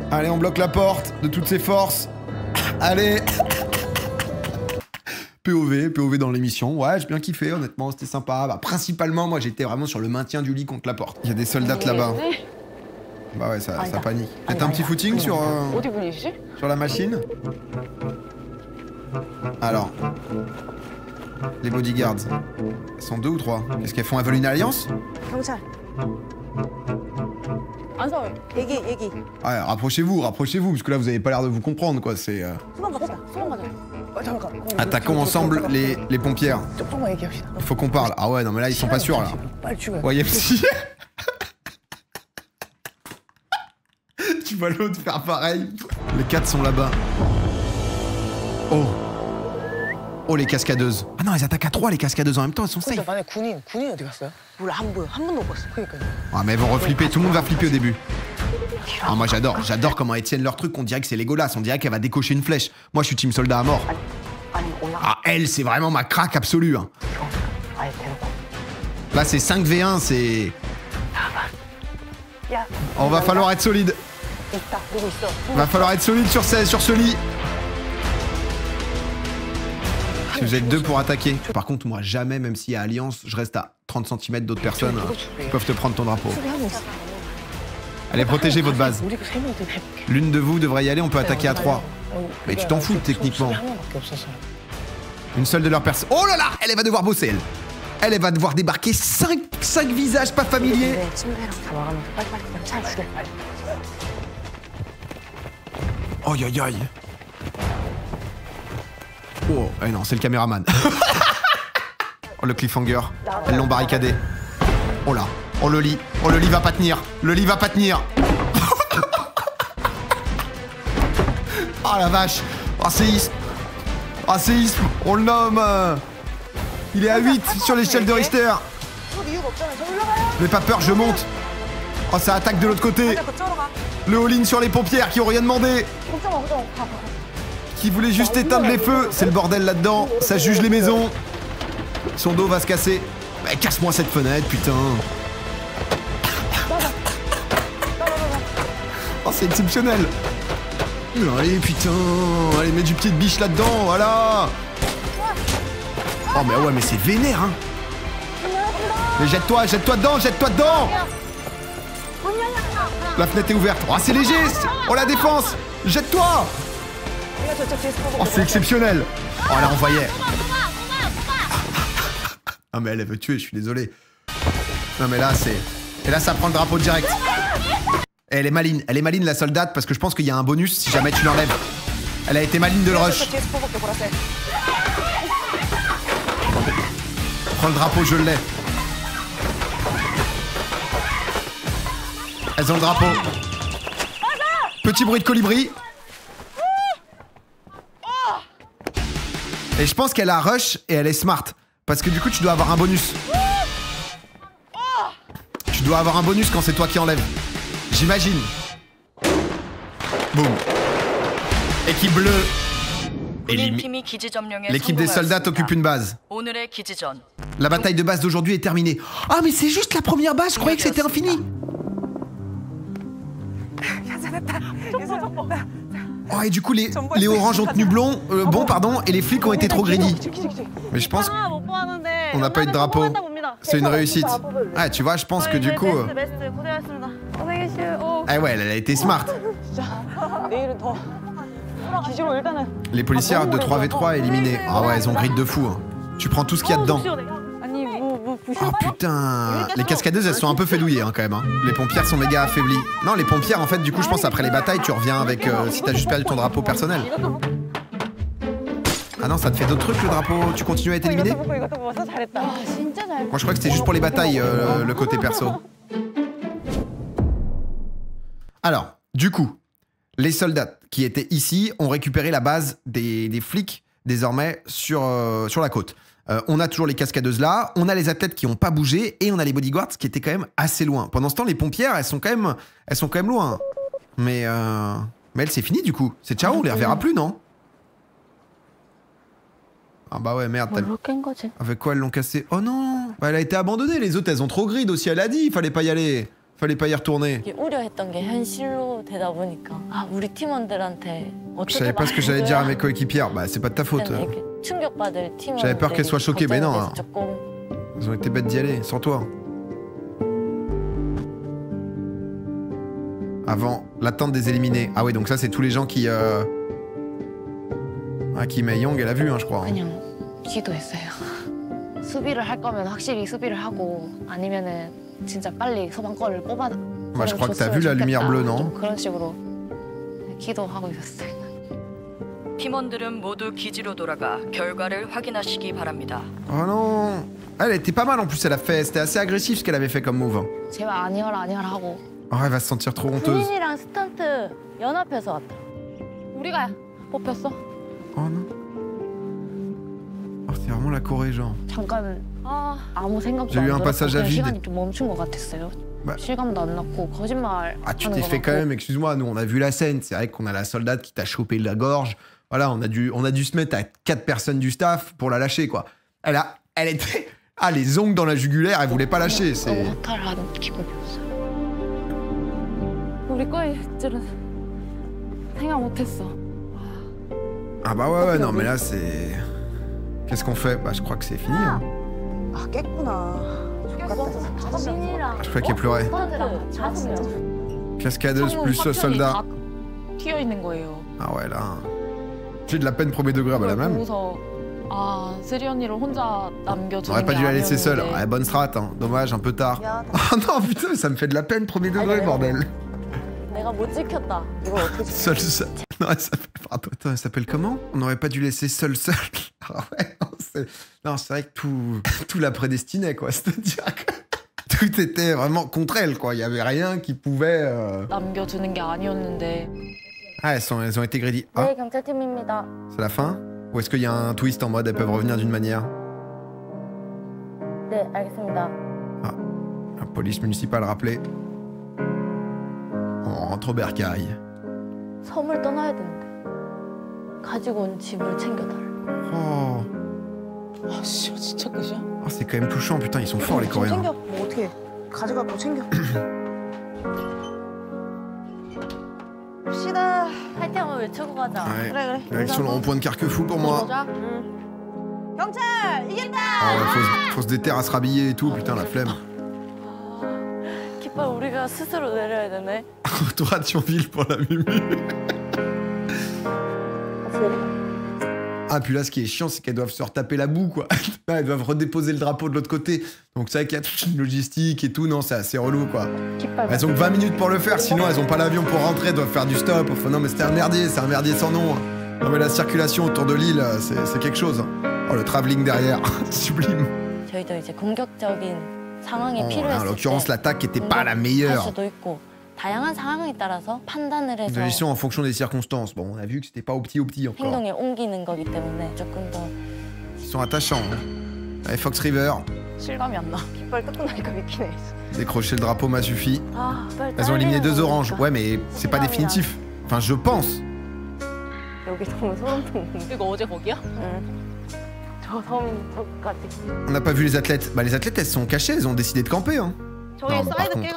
Allez, on bloque la porte de toutes ses forces. Allez. POV dans l'émission. Ouais, j'ai bien kiffé, honnêtement, c'était sympa. Bah, principalement, moi, j'étais vraiment sur le maintien du lit contre la porte. Il y a des soldats là-bas. Bah ouais, ça panique. Faites un petit footing sur la machine. Alors, les bodyguards, elles sont 2 ou 3? Qu'est-ce qu'elles font? Elles veulent une alliance? 경찰. 안 싸워요. 얘기. Ouais, rapprochez-vous, parce que là, vous avez pas l'air de vous comprendre, quoi. C'est. 소방 가자. 소방 가자. 잠깐. Attaquons ensemble les pompières. 조금만 얘기합시다. Il faut qu'on parle. Ah ouais, non, mais là, ils sont pas sûrs, là. 빨리 죽여. Ouais, MC. Tu vois l'autre faire pareil. Les 4 sont là-bas. Oh, les cascadeuses. Ah non, elles attaquent à 3, les cascadeuses en même temps, elles sont safe. 근데 만약 군인 어디 갔어요? 몰라 한 번도 못 봤어. 그러니까요. Ah, mais elles vont reflipper, tout le monde va flipper au début. Ah, moi j'adore comment elles tiennent leur truc, on dirait que c'est Legolas, on dirait qu'elle va décocher une flèche. Moi je suis team soldat à mort. Ah, elle, c'est vraiment ma craque absolue. Hein. Là c'est 5v1, c'est... Oh, va falloir être solide. Va falloir être solide sur ce lit. Si vous êtes 2 pour attaquer. Par contre, moi, jamais, même s'il y a alliance, je reste à 30 cm d'autres personnes qui peuvent te prendre ton drapeau. Allez, protégez votre base. L'une de vous devrait y aller, on peut attaquer à 3. Mais tu t'en fous, techniquement. Une seule de leurs personnes. Oh là là, elle va devoir bosser, elle. Elle va devoir débarquer 5 visages pas familiers. Aïe aïe aïe. Oh, eh non, c'est le caméraman. Oh, le cliffhanger. Elles l'ont barricadé. Oh là. Oh, le lit. Oh, le lit va pas tenir. Le lit va pas tenir. Oh la vache. Oh, séisme. Oh, séisme. On le nomme. Il est à 8 sur l'échelle de Richter. Mais pas peur, je monte. Oh, ça attaque de l'autre côté. Le all-in sur les pompières qui ont rien demandé. Qui voulait juste éteindre les feux. C'est le bordel là-dedans. Ça juge les maisons. Son dos va se casser. Bah, casse-moi cette fenêtre, putain. Oh, c'est exceptionnel. Allez, putain. Allez, mets du pied de biche là-dedans, voilà. Oh, mais ouais, mais c'est vénère, hein. Mais jette-toi dedans, jette-toi dedans. La fenêtre est ouverte. Oh, c'est léger. Oh, la défense. Jette-toi. Oh, c'est exceptionnel. Oh, elle a envoyé. Ah, mais elle veut tuer, je suis désolé. Non, mais là, c'est... Et là, ça prend le drapeau direct. Et elle est maline la soldate, parce que je pense qu'il y a un bonus si jamais tu l'enlèves. Elle a été maline de le rush. Prends le drapeau, je l'ai. Elles ont le drapeau. Petit bruit de colibri. Et je pense qu'elle a rush et elle est smart. Parce que du coup, tu dois avoir un bonus. Tu dois avoir un bonus quand c'est toi qui enlèves. J'imagine. Boum. Équipe bleue. L'équipe des soldats occupe une base. La bataille de base d'aujourd'hui est terminée. Ah, mais c'est juste la première base, je croyais que c'était infini. Oh, et du coup, les oranges ont tenu bon, et les flics ont été trop greedy. Mais je pense qu'on n'a pas eu de drapeau. C'est une réussite. Ah, tu vois, je pense que du coup... Ah ouais, elle a été smart. Les policières de 3v3 éliminés. Ah ouais, elles ont grid de fou. Hein. Tu prends tout ce qu'il y a dedans. Oh putain. Les cascadeuses, elles sont un peu fait douiller hein, quand même. Hein. Les pompières sont méga affaiblies. Non, les pompières, en fait, du coup, je pense après les batailles, tu reviens avec... si t'as juste perdu ton drapeau personnel. Ah non, ça te fait d'autres trucs le drapeau. Tu continues à être éliminé? Moi, je crois que c'était juste pour les batailles, le côté perso. Alors, du coup, les soldats qui étaient ici ont récupéré la base des flics, désormais, sur la côte. On a toujours les cascadeuses là, on a les athlètes qui n'ont pas bougé, et on a les bodyguards qui étaient quand même assez loin. Pendant ce temps, les pompières, elles sont quand même loin. Mais elle, c'est fini du coup. C'est ciao, on les reverra plus, non? Ah bah ouais, merde. Avec quoi elles l'ont cassé? Oh non, bah, elle a été abandonnée, les autres elles ont trop grid aussi, elle a dit, il fallait pas y aller. Fallait pas y retourner. Je savais pas ce que j'allais dire à mes coéquipières. Bah c'est pas de ta faute. J'avais peur qu'elles soient choquées, mais non. Hein. Elles ont été bêtes d'y aller, sans toi. Avant l'attente des éliminés. Ah oui, donc ça c'est tous les gens qui... Ah, Kim Hye-young, elle a vu, hein, je crois. Hein. Bah, je crois que t'as vu la lumière bleue, non? Oh non! Elle était pas mal en plus, elle a fait. C'était assez agressif ce qu'elle avait fait comme move. Oh, elle va se sentir trop honteuse. Oh non. Oh, c'est vraiment la Corée, genre. J'ai eu un passage à vide. Bah. Ah, tu t'es fait quand même, excuse-moi, nous on a vu la scène, c'est vrai qu'on a la soldate qui t'a chopé la gorge. Voilà, on a dû se mettre à 4 personnes du staff pour la lâcher, quoi. Elle était... Ah, les ongles dans la jugulaire, elle voulait pas lâcher, c'est... Ah bah ouais, non mais là c'est... Qu'est-ce qu'on fait? Bah je crois que c'est fini. Hein. Je crois qu'elle pleurait. Cascadeuse plus soldat. Ah ouais là... J'ai de la peine premier degré, bah la même. On aurait pas dû la laisser seule. Ouais, bonne strat, hein. Dommage, un peu tard. Oh non putain, ça me fait de la peine premier degré, bordel. Seul. Non, elle s'appelle comment? On n'aurait pas dû laisser seul. Ah ouais, non, c'est vrai que tout la prédestinait, quoi. C'est-à-dire que tout était vraiment contre elle, quoi. Il y avait rien qui pouvait... Ah, elles ont été greedy. Ah. C'est la fin? Ou est-ce qu'il y a un twist en mode elles peuvent revenir d'une manière? Ah, la police municipale rappelée. On rentre au bercail. Oh. Oh, c'est quand même touchant, putain, ils sont forts les Coréens. Ouais. Là, sur le rond-point de Carquefou pour moi. Ah ouais, faut se déterre à se rhabiller et tout, putain, la flemme. Retour à Thionville pour la Mumu. Ah, puis là, ce qui est chiant, c'est qu'elles doivent se retaper la boue, quoi. Là, elles doivent redéposer le drapeau de l'autre côté. Donc, c'est vrai qu'il y a toute une logistique et tout. Non, c'est assez relou, quoi. Elles ont que 20 minutes pour le faire, sinon elles ont pas l'avion pour rentrer, elles doivent faire du stop. Enfin, non, mais c'était un merdier, c'est un merdier sans nom. Non, mais la circulation autour de l'île, c'est quelque chose. Oh, le travelling derrière, sublime. En l'occurrence, l'attaque était pas la meilleure. Une gestion en fonction des circonstances. Bon, on a vu que c'était pas au petit encore. Ils sont attachants. Hein. Allez, Fox River. Décrocher le drapeau m'a suffi. Elles ont éliminé 2 oranges. Ouais, mais c'est pas définitif. Enfin, je pense. On n'a pas vu les athlètes. Bah, les athlètes, elles sont cachées, elles ont décidé de camper. Hein. Non, par contre,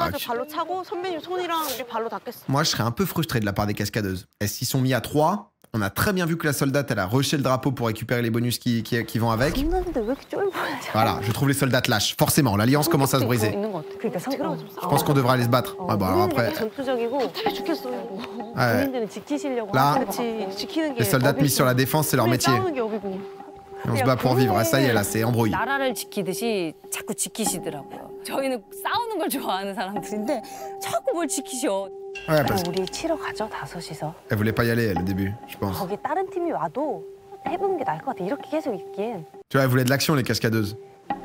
moi, je serais un peu frustré de la part des cascadeuses. Elles s'y sont mis à 3. On a très bien vu que la soldate, elle a rushé le drapeau pour récupérer les bonus qui vont avec. Voilà, je trouve les soldats lâches. Forcément, l'alliance commence à se briser. Je pense qu'on devra aller se battre. Ouais, bah alors après... Ouais. 본인들은 지키시려고 Là, 하는 거 같고. les soldats mis sur la défense, c'est leur métier. 게 여기고. Et on se bat pour vivre. Ah, ça y est, là, c'est embrouille. 나라를 지키듯이 자꾸 지키시더라고요. 저희는 싸우는 걸 좋아하는 사람들인데 자꾸 뭘 지키셔. Ouais, parce 우리 치러 가죠, 5이서. qu'elle voulait pas y aller, elle, au début, je pense. 거기 다른 팀이 와도 해보는 게 나을 것 같아. 이렇게 계속 있기엔. Tu vois, elle voulait de l'action, les cascadeuses.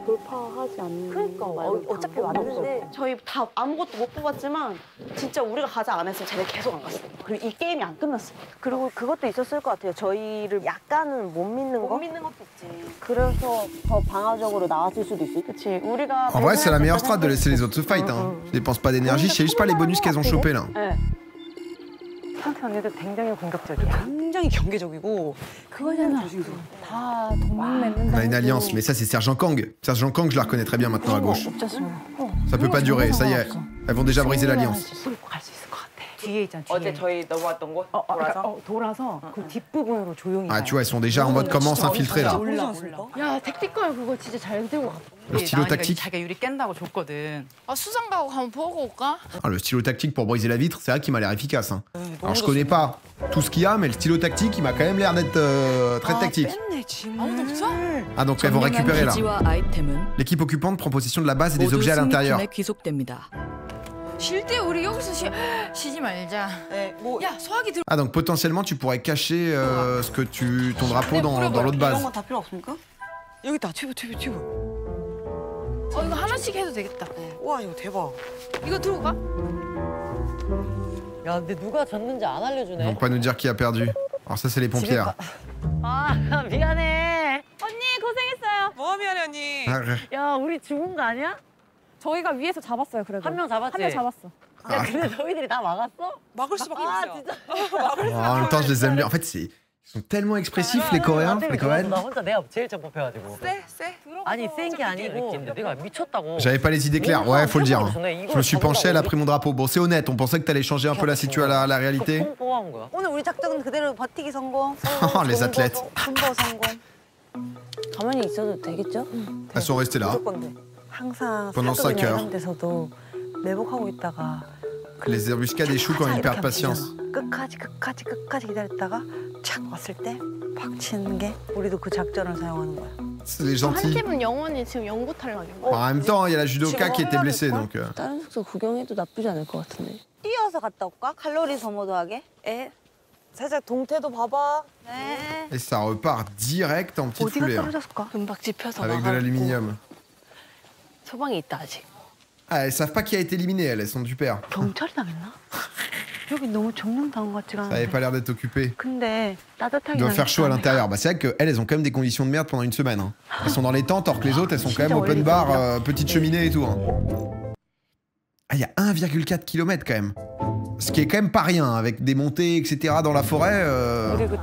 돌파하지 않는. 그러니까 어차피 왔는데 저희 다 아무것도 못 뽑았지만 진짜 우리가 가자 안 했으면 쟤네 계속 안 갔어요. 그리고 이 게임이 안 끝났어요. 그리고 그것도 있었을 것 같아요. 저희를 약간은 못 믿는 거. 못 믿는 것도 있지. 그래서 더 방어적으로 나왔을 수도 있어. 그치. 우리가 En vrai, c'est la meilleure strat de laisser les autres se fight. Hein. Je dépense pas d'énergie, je sais juste pas les bonus qu'elles ont chopés là. 네. 상태 언니도 굉장히 공격적이야. 굉장히 경계적이고 그거잖아. 다 동맹 맺는다. On a une alliance, mais ça c'est Sergent Kang. Sergent Kang, je la reconnais très bien maintenant à gauche. Ça peut pas durer, ça y est. Elles vont déjà briser l'alliance. 갈수 있을 것 같아. 뒤에 있잖아. 뒤에. 어제 저희 넘어왔던 곳 돌아서 돌아서 그 뒷부분으로 조용히. Ah, tu vois, elles sont déjà en mode comment s'infiltrer là. 야, 택티컬 그거 진짜 잘 들고 가. Le stylo tactique. 자기가 유리 깬다고 줬거든. 아 수상 가고 한번 보고 올까? Ah, le stylo tactique pour briser la vitre, c'est vrai qu'il m'a l'air efficace. Hein. Alors je connais pas tout ce qu'il y a, mais le stylo tactique, il m'a quand même l'air d'être très tactique. 아무도 없어? Ah, donc elles vont récupérer là. L'équipe occupante prend possession de la base et des objets à l'intérieur. 쉴 때 우리 여기서 쉬지 말자. 야 소화기 들. Ah, donc potentiellement tu pourrais cacher ton drapeau dans l'autre base. 이런 거 다 필요 없습니까? 여기 있다. 튜브. 이거 하나씩 해도 되겠다. 와 이거 대박. 이거 들고 가? 야, 근데 누가 졌는지 안 알려주네. Donc pas nous dire qui a perdu. Alors ça c'est les pompiers. Là. 아, 미안해. 언니 고생했어요. 뭐 미안해 언니. Ah, ouais. 야, 우리 죽은 거 아니야? 저희가 위에서 잡았어요. 그래도 한 명 잡았지? 한 명 잡았어. 야, 근데 저희들이 다 막았어? 막을 수밖에 없어. 진짜. En même temps, je les aime bien. En fait, ils sont tellement expressifs les Coréens, les Coréennes. 나 혼자 내가 제일 좀 뽑혀가지고. 쎄. 아니, 센 게 아니고. 근데 내가 미쳤다고. J'avais pas les idées claires, ouais, faut le dire. Hein. Je me suis penché, elle a pris mon drapeau. Bon, c'est honnête, on pensait que t'allais changer un peu la situation à la réalité. 뽕뽕한 거야. 오늘 우리 작전은 그대로 버티기 성공. Les athlètes. 군보 성공. 가만히 있어도 되겠죠? Elles sont restées là. 무조건 돼. 항상 Pendant 5 사격이나 heures. 이런 데서도 매복하고 있다가 Les embuscades échouent quand ils perdent patience. 끝까지 기다렸다가 착 왔을 때 팍 치는 게 우리도 그 작전을 사용하는 거야. C'est les gentils. 팀은 영원히 지금 영구 탈락이야. En même temps, il y a la judoka qui était blessée, donc... 다른 숙소 구경해도 나쁘지 않을 것 같은데. 뛰어서 갔다 올까? 칼로리 소모도하게. 살짝 동태도 봐봐. 네. Et ça repart direct en petite 어디가 foulée. Hein, 떨어졌을까? 금박 짚혀서 avec de l'aluminium. 소방이 있다 아직. Ah, elles savent pas qui a été éliminé, elles sont du père. 경찰이 당했나? 여기 너무 점령당한 것 같지가 Ça 않은데. avait pas l'air d'être occupé. 근데 따뜻하게 Il doit faire chaud à l'intérieur. Bah, c'est vrai qu'elles, elles ont quand même des conditions de merde pendant une semaine. Hein. Elles sont dans les tentes, alors que les autres, elles sont quand même open bar, petite cheminée et tout. Hein. Ah, il y a 1,4 km quand même. Ce qui est quand même pas rien, avec des montées, etc. dans la forêt. 우리 그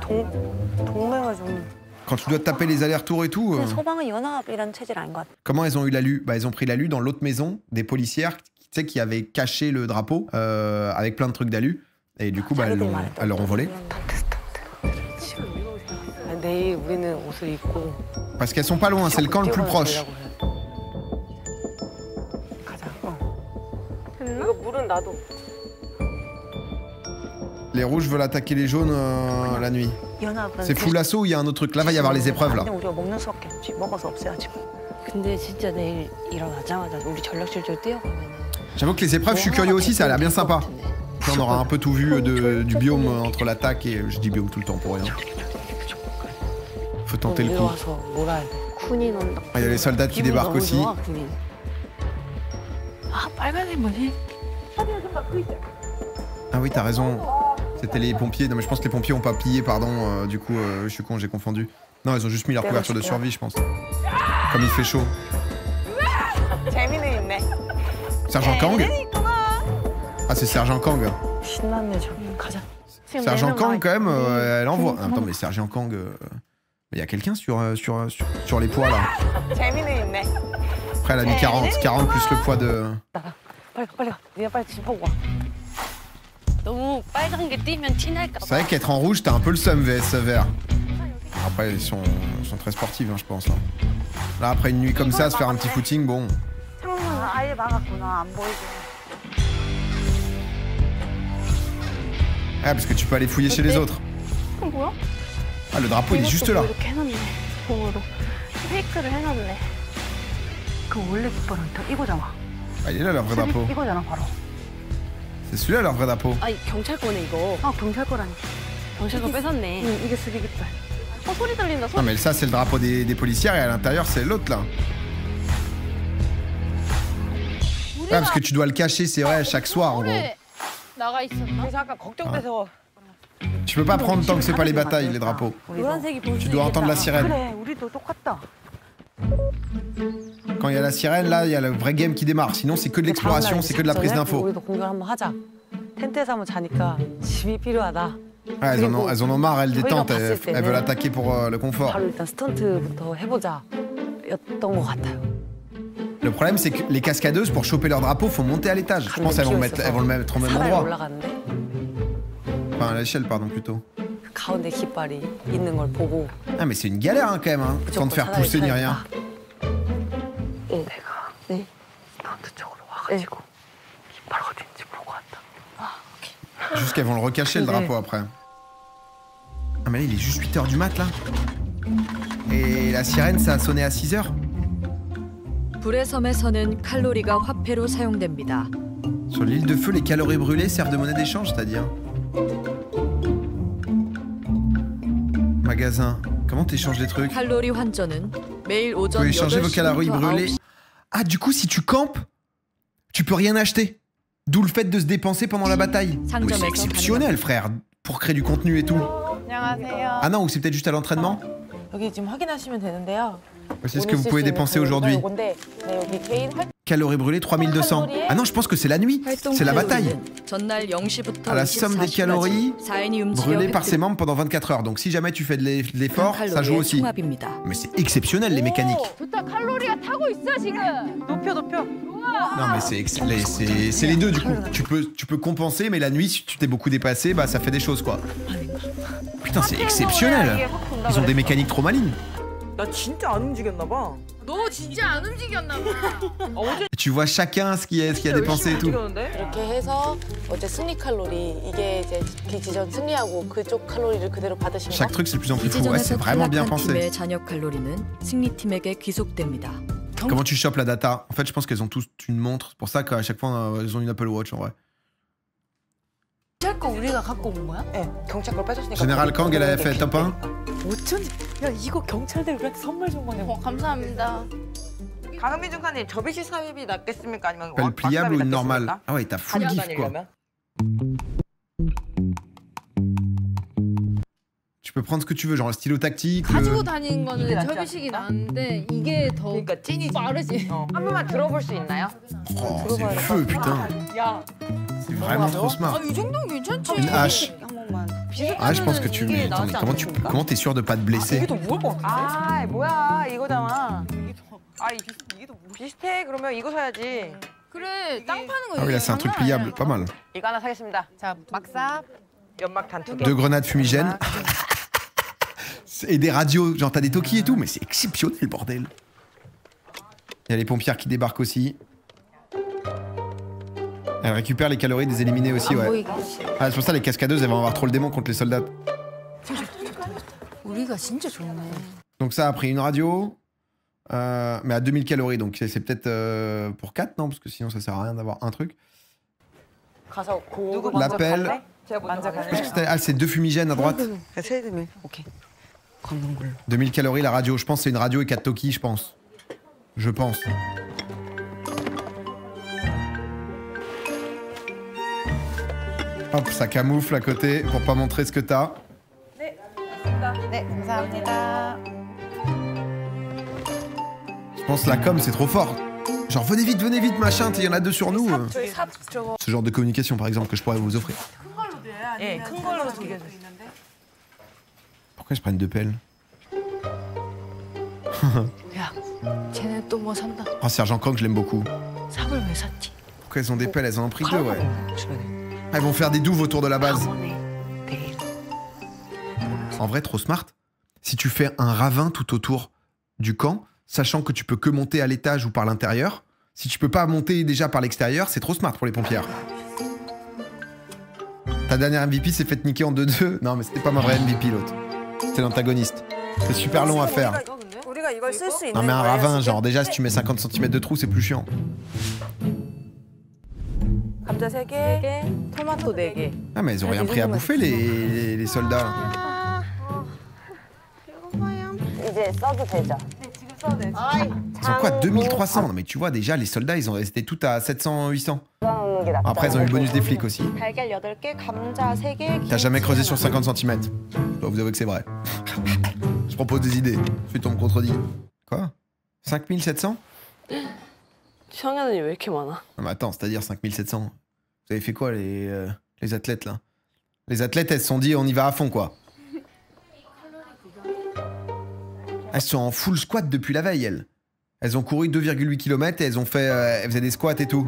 동맹을 좀. Quand tu dois te taper les allers-retours et tout. 소방은 연합이라는 체질 아닌 것 같아. Comment elles ont eu l'alu? Bah, elles ont pris l'alu dans l'autre maison des policières, tu sais, qui avaient caché le drapeau avec plein de trucs d'alu. Et du coup, bah, elles leur ont volé. 내일 우리는 옷을 입고 Parce qu'elles sont pas loin, c'est le camp le plus proche. 가자. 이거 물은 놔둬. Les rouges veulent attaquer les jaunes la nuit. 연합은. C'est full assaut ou il y a un autre truc? Là, va y avoir les épreuves là. 우리가 먹는 수밖에 없지. 먹어서 없애야지. 근데 진짜 내일 일어나자마자 우리 전력실조 뛰어가면은. J'avoue que les épreuves, je suis curieux aussi, ça a l'air bien sympa. Puis on aura un peu tout vu du biome entre l'attaque et... Je dis biome tout le temps pour rien. Faut tenter le coup. Ah, il y a les soldats qui débarquent aussi. Ah oui, t'as raison. C'était les pompiers. Non mais je pense que les pompiers ont pas pillé, pardon. Du coup, je suis con, j'ai confondu. Non, ils ont juste mis leur couverture de survie, je pense. Comme il fait chaud. Sergent Kang? Ah, c'est Sergent Kang. Sergent Kang, quand même, elle envoie. Ah, attends, mais Sergent Kang... Il y a quelqu'un sur les poids, là. Après, elle a mis 40 plus le poids de... C'est vrai qu'être en rouge, t'as un peu le seum VS vert. Après, ils sont très sportifs, hein, je pense. Hein. Là, après une nuit comme ça, se faire un petit footing, bon... Ah, parce que tu peux aller fouiller chez les autres. 뭐야? Ah, le drapeau, il est juste là. 이렇게 해놨네. 공으로. 페이크를 해놨네. 그 원래 깃발은 다 이거잖아. Ah, il est là, leur vrai drapeau. 이거잖아 바로. C'est celui-là, leur vrai drapeau. 아니 경찰 거네 이거. 아 경찰 거라니. 경찰 거 뺏었네. 응 이게 수리 깃발. 소리 들린다. Non, mais ça, c'est le drapeau des policières et à l'intérieur, c'est l'autre là. Ouais, parce que tu dois le cacher, c'est vrai, chaque soir en gros. 나가 있었나? 그래서 아까 걱정돼서 Tu peux pas prendre tant que c'est pas les batailles, les drapeaux. 노란색이 볼 Tu 수 dois entendre la sirène. 그래 우리도 똑같다. Quand il y a la sirène, là, il y a le vrai game qui démarre. Sinon, c'est que de l'exploration, c'est que de la prise d'infos. 우리도 공격을 한번 하자. 텐트에서 한번 자니까 집이 필요하다. Ouais, elles en ont marre, elles détentent, elles veulent attaquer pour le confort. 바로 일단 스턴트부터 해보자. 였던 것 같아요. Le problème, c'est que les cascadeuses, pour choper leur drapeau, faut monter à l'étage. Je pense qu'elles vont le mettre au même endroit. 올라갔는데 Enfin, à l'échelle, pardon, plutôt. 가운데 깃발이 있는 걸 보고 Ah, mais c'est une galère, hein, quand même, hein, sans te faire pousser ni rien. 내가 스턴트 쪽으로 와가지고 깃발 어딘지 보고 왔다. Juste qu'elles vont le recacher, le drapeau, après. Ah, mais là, il est juste 8h du mat, là. Et la sirène, ça a sonné à 6h. 불의 섬에서는 칼로리가 화폐로 사용됩니다. Sur l'île de feu, les calories brûlées servent de monnaie d'échange, c'est-à-dire. Magasin. Comment t'échanges les trucs? 칼로리 환전은 매일 Tu 오전 peux échanger vos calories 8시부터 brûlées. 9시. Ah, du coup, si tu campes, tu peux rien acheter. D'où le fait de se dépenser pendant la bataille. Mais c'est exceptionnel, frère, pour créer du contenu et tout. 안녕하세요. Ah non, ou c'est peut-être juste à l'entraînement? 여기 지금 확인하시면 되는데요. C'est ce que vous pouvez dépenser aujourd'hui. 네, 여기 개인 Calories brûlées, 3200. Ah non, je pense que c'est la nuit. C'est la bataille. 전날 0시부터 À la somme des calories 4인이 움직여 brûlées par ses membres pendant 24 heures. Donc si jamais tu fais de l'effort, ça joue aussi. 총합입니다. Mais c'est exceptionnel, les mécaniques. 좋다 칼로리가 타고 있어 지금. 높여. Non, mais c'est les deux, du coup. Tu peux compenser, mais la nuit, si tu t'es beaucoup dépassé, bah ça fait des choses, quoi. Putain, c'est exceptionnel. Ils ont des mécaniques trop malines. 나 진짜 안 움직였나 봐. 너 진짜 안 움직였나 봐. Tu vois chacun ce qui a dépensé et tout. 이렇게 해서 어제 승리 칼로리 이게 이제 비지전 승리하고 그쪽 칼로리를 그대로 받으신 Chaque 거. truc, c'est de plus en plus fou. Ouais, c'est 이지전에서 vraiment bien 탈락한 pensé. 팀의 잔여 칼로리는 승리팀에게 귀속됩니다. Comment tu chopes la data? En fait, je pense qu'elles ont tous une montre. C'est pour ça qu'à chaque fois, elles ont une Apple Watch, en vrai. 경찰 거 우리가 갖고 온 거야? 네, 경찰 걸 뺏었으니까. Général Kang, elle avait fait top 1. 어쩐지. 야 이거 경찰들 우리한테 선물 준 거네. 감사합니다. 강은미 중사님 접이식 삽입이 낫겠습니까 아니면 Pelle pliable ou une normale? Ah ouais, t'as full gif, quoi. Tu peux prendre ce que tu veux, genre le stylo tactique. 가지고 다니는 거는 접이식이 나은데 이게 더 그러니까 찐이지. 빠르지. 한 번만 들어볼 수 있나요? Oh, c'est le feu, putain. 야. C'est vraiment trop smart. 이 정도면 괜찮지. Une hache. 한 번만. Ah, je pense que tu. Mais attends, mais comment t'es sûr de pas te blesser? 이게 더 무거울 것 같아. 아, 뭐야 이거잖아. 이게 더 비슷해. 그러면 이거 사야지. 그래 땅 파는 거. Ah oui, là, c'est un truc pliable, pas mal. 이거 하나 사겠습니다. 자 막사. 연막탄 2개. 2 grenades fumigènes. Et des radios, genre t'as des talkies et tout, mais c'est exceptionnel, bordel. Il y a les pompières qui débarquent aussi. Elles récupèrent les calories des éliminés aussi, ouais. Ah, c'est pour ça les cascadeuses, elles vont avoir trop le démon contre les soldats. 우리가 진짜 좋네. Donc ça a pris une radio, mais à 2000 calories, donc c'est peut-être pour 4, non? Parce que sinon ça sert à rien d'avoir un truc. 가서 고급 L'appel. 먼저 갈래? Ah, c'est 2 fumigènes à droite. 오케이. 2000 calories la radio, je pense que c'est une radio et 4 talkies, je pense. Je pense. Hop, ça camoufle à côté pour pas montrer ce que t'as. 네, 감사합니다. Je pense que la com c'est trop fort. Genre venez vite machin, il y en a 2 sur nous. Ce genre de communication par exemple que je pourrais vous offrir. 예, 큰 걸로 2개. Pourquoi je prenne 2 pelles? 야, 쟤네 또 뭐 산다. Oh, Sergent Kang, je l'aime beaucoup. 삽을 왜 샀지? Pourquoi elles ont des pelles? Elles en ont pris 2, ouais. Elles vont faire des douves autour de la base. En vrai, trop smart. Si tu fais un ravin tout autour du camp, sachant que tu peux que monter à l'étage ou par l'intérieur, si tu peux pas monter déjà par l'extérieur, c'est trop smart pour les pompières. Ta dernière MVP s'est fait niquer en 2-2. Non, mais c'était pas ma vraie MVP, l'autre. C'était l'antagoniste. C'est super long à faire. Non, mais un ravin, genre, déjà, si tu mets 50 cm de trou, c'est plus chiant. 감자 3개, 토마토 4개. Ah, mais ils ont rien pris à bouffer, les soldats. 이제 써도 되죠? Ils ont quoi, 2300? Non, mais tu vois, déjà, les soldats, ils étaient tous à 700-800. Après, ils ont eu le bonus des flics aussi. 달걀 8개, 감자 3개. T'as jamais creusé sur 50 cm. Je dois vous avouer que c'est vrai. Je propose des idées. Ensuite, on me contredit. Quoi? 5700? 청년이 왜 이렇게 많아? Non, mais attends, c'est-à-dire 5700. Vous avez fait quoi, les athlètes, là? Les athlètes, elles se sont dit, on y va à fond, quoi. Elles sont en full squat depuis la veille, elles. Elles ont couru 2,8 km et elles faisaient des squats et tout.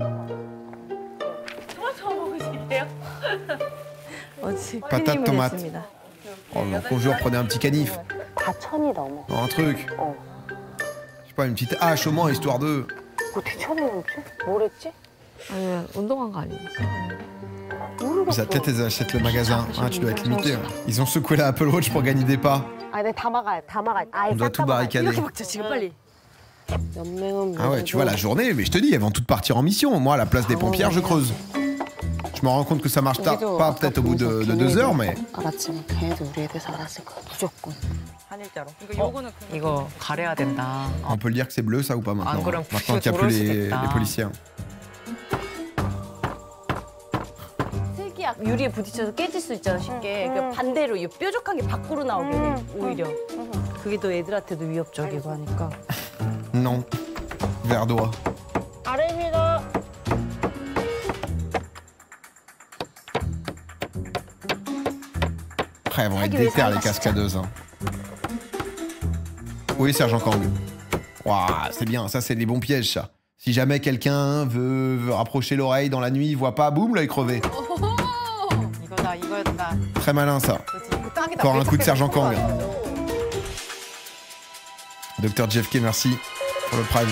Patate, tomate. Oh, donc on jour, prenez un petit canif. Un truc. Je sais pas, une petite hache au moins, histoire de... Les athlètes, elles achètent le magasin. Ah, tu dois être limité. Hein. Ils ont secoué la Apple Watch pour gagner des pas. On doit tout barricader. Ah ouais, tu vois, la journée, mais je te dis, elles vont toutes partir en mission. Moi, à la place des pompières, je creuse. Je me rends compte que ça marche pas peut-être au bout de 2 heures, mais... 이거 가려야 된다. On peut le dire que c'est bleu, ça, ou pas maintenant? Maintenant qu'il n'y a plus les policiers. 유리에 부딪혀서 깨질 수 있잖아 쉽게. 그러니까 반대로 이 뾰족한 게 밖으로 나오게 돼 오히려. 그게 또 애들한테도 위협적이고 하니까. Non. Verre d'oie. 아래입니다. Après, elles vont être déter, les cascadeuses. Hein. Oui, Sergent Kang. Waouh, c'est bien, ça, c'est des bons pièges, ça. Si jamais quelqu'un veut rapprocher l'oreille dans la nuit, il voit pas, boum, l'œil crevé. Très malin, ça. Encore un coup de Sergent Kang. Docteur JFK, merci pour le prime.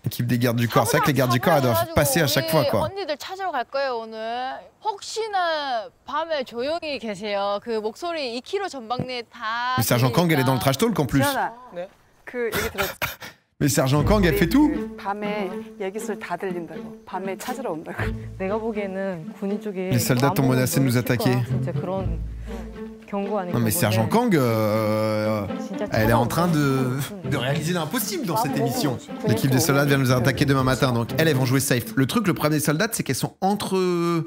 Équipe des gardes du corps. C'est vrai que les gardes du corps, elles doivent passer à chaque fois, quoi. 언니들 찾으러 갈 거예요, 오늘. 혹시나 밤에 조용히 계세요. 그 목소리 2km 전방내 다. Mais Sergent Kang, elle est dans le trash talk en plus. 그 얘기 들었지. Mais Sergent Kang, elle fait tout. 밤에 얘기 소리 다 들린다고. 밤에 찾으러 온다고. 내가 보기에는 군인 쪽에. Les soldats ont menacé de nous attaquer. 진짜 그런 경고 아니고. Non mais Sergent Kang, elle est en train de réaliser l'impossible dans cette émission. L'équipe des soldats vient nous attaquer demain matin, donc elles vont jouer safe. Le truc, le problème des soldats, c'est qu'elles sont entre...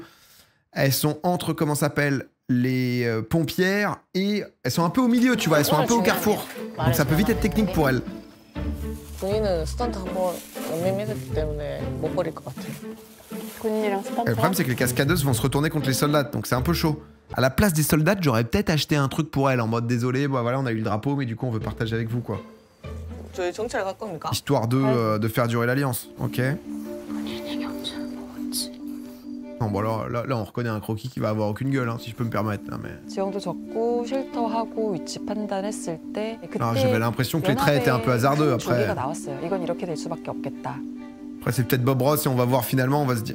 comment ça s'appelle, les pompières et elles sont un peu au milieu, tu vois, elles sont un peu au carrefour. Donc ça peut vite être technique pour elles. 군인은 스턴트 한번 연맹했기 때문에 못 버릴 것 같아. 군인이랑 스턴트. Le problème, c'est que les cascadeuses vont se retourner contre les soldats, donc c'est un peu chaud. À la place des soldats, j'aurais peut-être acheté un truc pour elles en mode désolé, bah voilà, on a eu le drapeau, mais du coup, on veut partager avec vous, quoi. Histoire de faire durer l'alliance, ok. Non, bon, là, on reconnaît un croquis qui va avoir aucune gueule, hein, si je peux me permettre. Là, mais... 지형도 적고 쉘터하고 위치 판단했을 때 Alors, j'avais l'impression que les traits étaient un peu hasardeux après. 이건 이렇게 될 수밖에 없겠다. Après, c'est peut-être Bob Ross et on va voir finalement, on va se dire.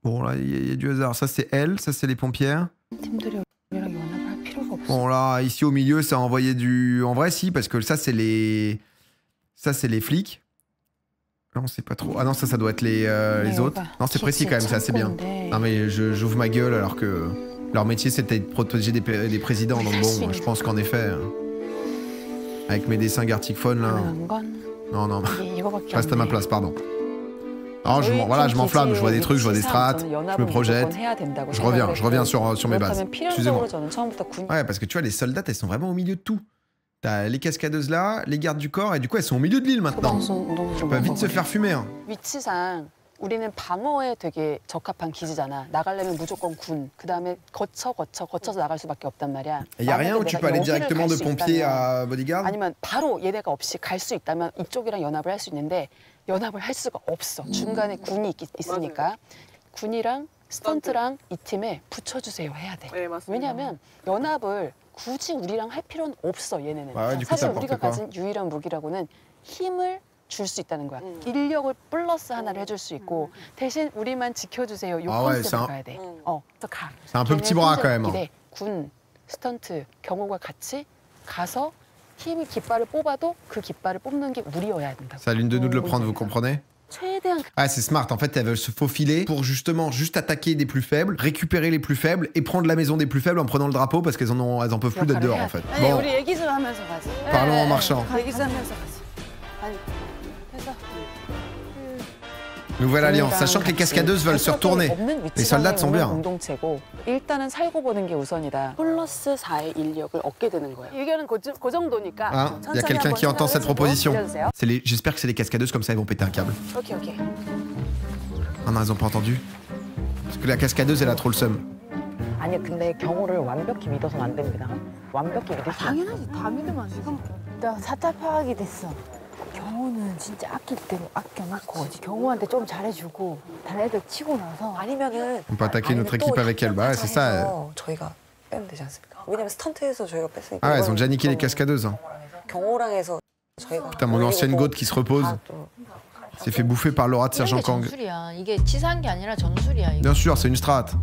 Bon, là, il y a du hasard. Ça, c'est elle, ça, c'est les pompières. Bon, là, ici au milieu, ça a envoyé du. En vrai, si, parce que ça, c'est les. Ça, c'est les flics. Là, on sait pas trop. Ah non, ça doit être les autres. Non, c'est précis quand même, c'est assez bien. Non, mais j'ouvre ma gueule alors que leur métier, c'était de protéger des présidents. Donc bon, je pense qu'en effet, avec mes dessins Gartic Phone, là... Non, je reste à ma place, pardon. Alors, je m'enflamme, je vois des trucs, je vois des strates, je me projette. Je reviens sur mes bases. Excusez-moi. Ouais, parce que tu vois, les soldats, elles sont vraiment au milieu de tout. T'as les cascadeuses là, les gardes du corps, et du coup, elles sont au milieu de l'île maintenant. Elles peuvent vite se faire fumer. Hein. 위치상 우리는 방어에 되게 적합한 기지잖아. 나가려면 무조건 군. 그다음에 거쳐서 나갈 수밖에 없단 말이야. Il y a rien où tu peux aller directement de pompier à bodyguard? 아니면 바로 얘네가 없이 갈 수 있다면 이쪽이랑 연합을 할 수 있는데 연합을 할 수가 없어. 중간에 군이 있으니까 군이랑 스턴트랑 이 팀에 붙여주세요 해야 돼. 왜냐하면 연합을 굳이 우리랑 할 필요는 없어 얘네는. Ouais, 사실 우리가 가진 유일한 무기라고는 힘을 줄 수 있다는 거야. 인력을 플러스 하나를 해줄 수 있고 대신 우리만 지켜주세요. 요 아 ouais, 컨셉을 가야 돼. 그래서 가. C'est un peu petit bras quand même. 이래 군, 스턴트, 경호가 같이 가서 팀이 깃발을 뽑아도 그 깃발을 뽑는 게 우리여야 된다고. C'est à l'une de nous de le prendre, vous comprenez? 최대한 Ah, c'est smart. En fait, elles veulent se faufiler pour justement juste attaquer des plus faibles, récupérer les plus faibles et prendre la maison des plus faibles en prenant le drapeau parce qu'elles en peuvent plus d'être dehors en fait. 아니 Bon, 우리 얘기 좀 하면서 가지. parlons en marchant. 얘기 좀 하면서 가지. 아니 해서. Nouvelle alliance, sachant que les cascadeuses veulent se retourner. Les soldats sont bien. 공동체고 일단은 살고 보는 게 우선이다. 플러스 4의 인력을 얻게 되는 거예요. 의견은 그 정도니까. Hein, il y a quelqu'un qui entend cette proposition. J'espère que c'est les cascadeuses comme ça, elles vont péter un câble. 오케이. Ah non, elles ont pas entendu. Parce que la cascadeuse, elle a trop le seum. 아니 근데 경호를 완벽히 믿어서는 안 됩니다. 완벽히 믿을 수 당연하지. 다 믿으면 지금 나 사탈 파악이 됐어. 경호는 진짜 아낄 대로 아껴놓고 경호한테 좀 잘해주고 다른 애들 치고 나서 아니면은 On peut attaquer notre équipe avec elle. Bah ouais, c'est ça. 저희가 빼면 되지 않습니까? 왜냐면 스턴트에서 저희가 뺐으니까. Ah ouais, elles ont déjà niqué les cascadeuses. Hein. 경호랑 해서 저희가. Putain, mon ancienne gote qui se repose s'est fait bouffer par l'aura de Sergent Kang. 전술이야. 이게 치사한 게 아니라 전술이야. 이거. Bien sûr, c'est une strat.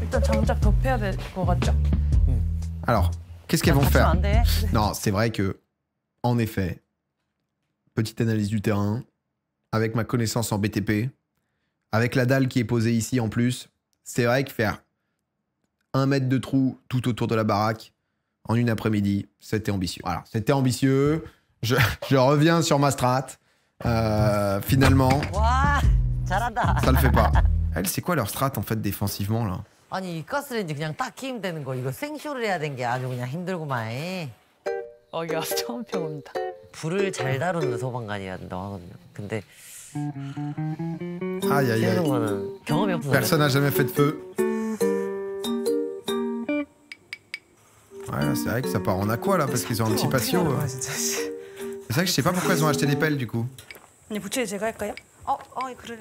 일단 장작 덮여야 될 것 같죠? Alors, qu'est-ce qu'elles vont faire? Non, c'est vrai que, en effet, petite analyse du terrain, avec ma connaissance en BTP, avec la dalle qui est posée ici en plus, c'est vrai que faire 1 mètre de trou tout autour de la baraque en une après-midi, c'était ambitieux. Voilà, c'était ambitieux. Je reviens sur ma strat. Finalement, ça le fait pas. Elle, c'est quoi leur strat en fait défensivement là? 아니 이 가스레인지 그냥 딱 키면 되는 거 이거 생쇼를 해야 되는 게 아주 그냥 힘들구만. 여기 와서 처음 배웁니다. 불을 잘 다루는 소방관이야 된다고 하거든요. 근데 Aïe aïe 이런 aïe. 거는 경험이 없어서. Personne n'a jamais fait de feu. Ouais, là, c'est vrai que ça part en aqua là parce qu'ils ont un petit patio. C'est vrai que je sais pas pourquoi ils ont acheté des pelles du coup. 아니 부채 제가 할까요? 그래.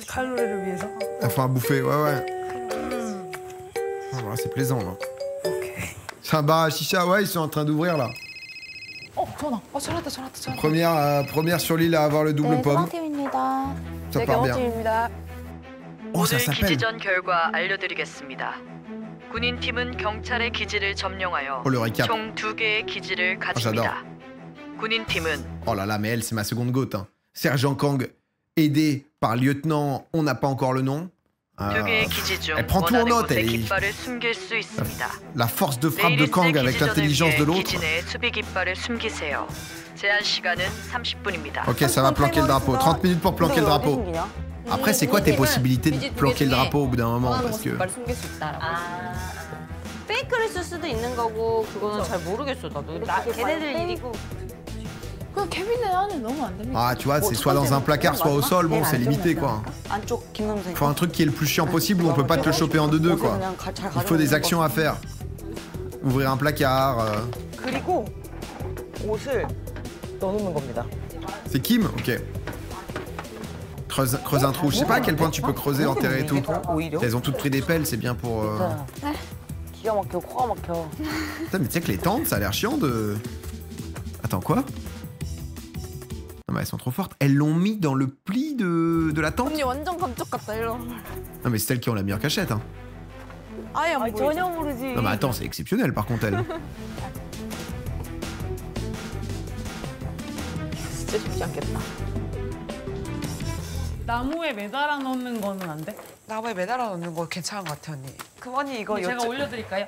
칼로리를 위해서. Elles font à bouffer, ouais. Ah, voilà, c'est plaisant là. C'est un bar à chicha, ouais, ils sont en train d'ouvrir là. 전화. 전화다. Première sur l'île à avoir le double pomme. 경호팀입니다. Ça part bien. 경호팀입니다. Oh, ça s'appelle. 기지전 결과 알려드리겠습니다. 군인팀은 경찰의 기지를 점령하여 Oh, le récap. 총 2개의 기지를 가집니다. 군인팀은 Oh là là, mais elle, c'est ma seconde gote. Hein. Sergent Kang, aidé par lieutenant, on n'a pas encore le nom. 2개의 기지 중 elle prend tout en 원하는 note. 곳에 Elle... 깃발을 숨길 수 있습니다. La force de frappe de Kang avec l'intelligence de l'autre. 기지 내에 수비 깃발을 숨기세요. 제한 시간은 30분입니다. Ok, ça va planquer le drapeau. 30 minutes pour planquer le drapeau. Après, c'est quoi tes possibilités de planquer le drapeau au bout d'un moment? Parce que... 숨길 수 있다라고. 페이크를 쓸 수도 있는 거고 그거는 잘 모르겠어 나도. 걔네들 일이고. 그 케빈의 안에 넣으면 안 됩니다. Ah, tu vois, c'est soit dans un placard, soit au sol. Bon, c'est limité quoi. 안쪽 김남생. Faut un truc qui est le plus chiant possible où on peut pas te le choper en 2-2 quoi. Il faut des actions à faire. Ouvrir un placard. 그리고 옷을 넣어놓는 겁니다. C'est Kim? Ok. Creuse un trou. Je sais pas à quel point tu peux creuser, enterrer et tout. Elles ont toutes pris des pelles, c'est bien pour... 기가 막혀, 코가 막혀. Putain, mais tu sais que les tentes, ça a l'air chiant de... Attends, quoi? Non mais elles sont trop fortes. Elles l'ont mis dans le pli de la tente? 언니 완전 감쪽 같다 이런. Non mais c'est celles qui ont la meilleure cachette, hein. 아예 안 보이죠? 전혀 모르지. Non mais attends, c'est exceptionnel par contre, elle. 진짜 쉽지 않겠다. 나무에 매달아 놓는 거는 안 돼? 나무에 매달아 놓는 거 괜찮은 것 같아 언니. 그럼 언니 이거 제가 올려드릴까요?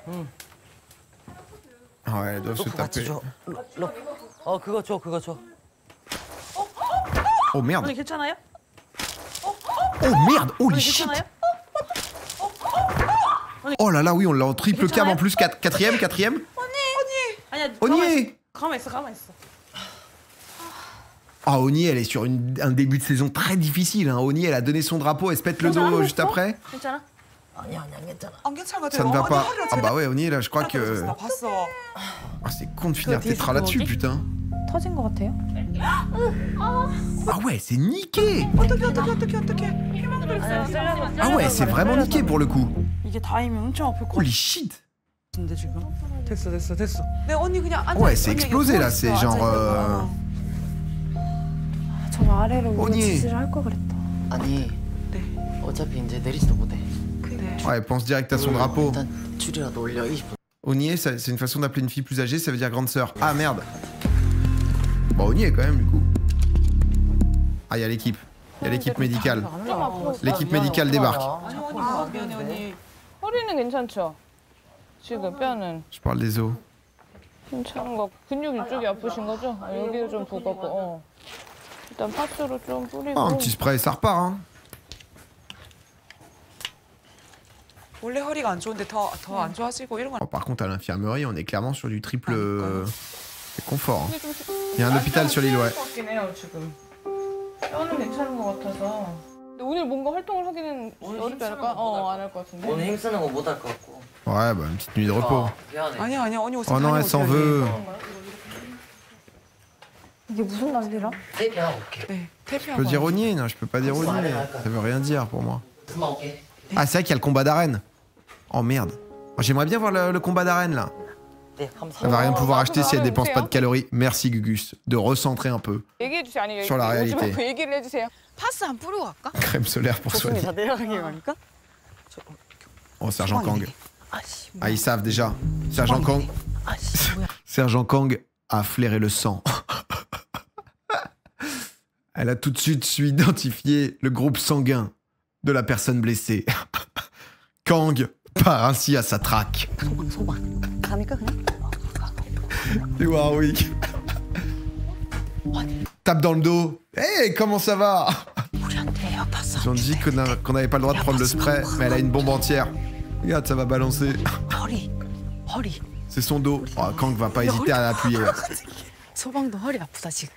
Ah ouais, elles doivent se taper. 그거 줘. Oh merde. 언니 괜찮아요? Oh merde, holy shit. Oh là là, oui, on l'a en triple cam en plus. Quatrième. 아니야. Ognier. 가만 있어. Ah, Ognier, elle est sur un début de saison très difficile. Hein. Ognier, elle a donné son drapeau, elle se pète le dos juste après. 괜찮아? 안 괜찮은 것 같아. Ça ne va pas. Ah bah ouais, Ognier, là, je crois que... 나 봤어. Ah, c'est con de finir Tetra là-dessus, putain. 터진 것 같아요? Ah ouais, c'est niqué. 어떡해. Ah ouais, c'est vraiment niqué pour le coup. 이게 다이면 엄청 아플 것 Holy shit. 같은데 지금. 됐어. 네 언니 그냥 앉아. Ouais, c'est explosé là, c'est genre... 아래로 지시를 할 걸 그랬다. 아니, 어차피 이제 내리지도 못해. Ouais, elle pense direct à son drapeau. 일단 줄이라도 올려 20분. Ognier, c'est une façon d'appeler une fille plus âgée, ça veut dire grande sœur. Ah merde. Bon, Ognier quand même, du coup. Ah, il y a l'équipe. Il y a l'équipe médicale. L'équipe médicale débarque. 허리는 괜찮죠? 지금 뼈는 Je parle des os. 괜찮은 거. 근육 이쪽이 아프신 거죠? 여기가 좀 부었고. 일단 파스로 좀 뿌리고. Oh, un petit spray, ça repart, hein. 원래 허리가 안 좋은데 더 안 좋아지고 이런 건. Oh, par contre, à l'infirmerie, on est clairement sur du triple confort. Hein. Il y a un hôpital sur l'île, ouais. 뼈는 괜찮은 것 같아서. 근데 오늘 뭔가 활동을 하기는 어렵지 않을까? 안 할 것 같은데. 오늘 힘쓰는 거 못 할 것 같고. Ouais, bah une petite nuit de repos. 아니야 언니 오세요. Oh non, elle s'en veut. 이게 무슨 난리라? Je peux dire Ognier? Non, je peux pas dire Ognier. Ça veut rien dire pour moi. Ah, c'est vrai qu'il y a le combat d'arène. Oh merde. Oh, j'aimerais bien voir le combat d'arène là. Elle va rien pouvoir acheter si elle dépense pas de calories. Merci Gugus de recentrer un peu sur la réalité. 파스 안 뿌리고 갈까? Crème solaire pour soigner. Oh, Sergent Kang. Ah, ils savent déjà. Sergent Kang. Sergent Kang a flairé le sang. Elle a tout de suite su identifier le groupe sanguin de la personne blessée. Kang part ainsi à sa traque. Et Warwick tape dans le dos. Hey, comment ça va? Ils ont dit qu'on n'avait pas le droit de prendre le spray, mais elle a une bombe entière. Regarde, ça va balancer. C'est son dos. Oh, Kang va pas hésiter à l'appuyer. 소방도 허리 아프다 지금.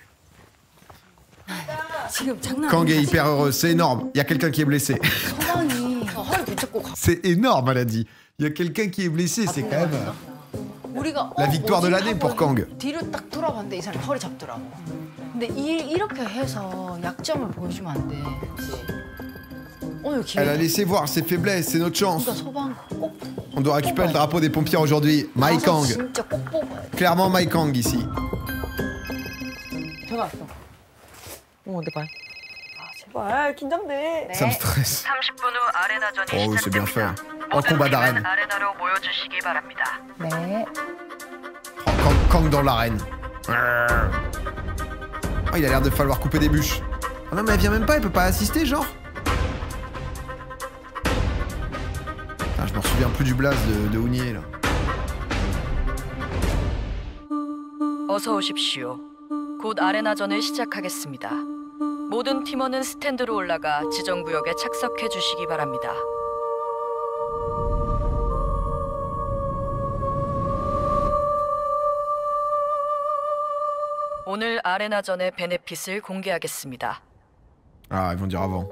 지금 장난. Kang est hyper heureux, c'est énorme. Il y a quelqu'un qui est blessé. 소방이 허리 붙잡고 가. C'est énorme, elle a dit. Il y a quelqu'un qui est blessé, c'est quand même la victoire de l'année pour Kang. 뒤로 딱 돌아봤는데 이 사람 허리 잡더라고. 근데 이렇게 해서 약점을 보여주면 안 돼. 오늘 기회. Elle a laissé voir ses faiblesses, c'est notre chance. 그러니까 소방 꼭. On doit récupérer le drapeau des pompiers aujourd'hui. Mai Kang. 진짜 꼭 뽑아야 돼. Clairement Mai Kang ici. 제가 왔어. 내 발. 제발 긴장돼. Ça me stresse. 30분 후 아레나전이 Oh oui, c'est bien fait. 시작됩니다. En combat d'arène. 아레나로 모여주시기 바랍니다. 네. Oh, Kang dans l'arène. Oh, il a l'air de falloir couper des bûches. Oh non, mais elle vient même pas, elle peut pas assister, genre. Ah, je m'en souviens plus du blaze de Ognier, là. 어서 오십시오. 곧 아레나전을 시작하겠습니다. 모든 팀원은 스탠드로 올라가 지정 구역에 착석해 주시기 바랍니다. 오늘 아레나전의 베네핏을 공개하겠습니다. Ah, ils vont dire avant.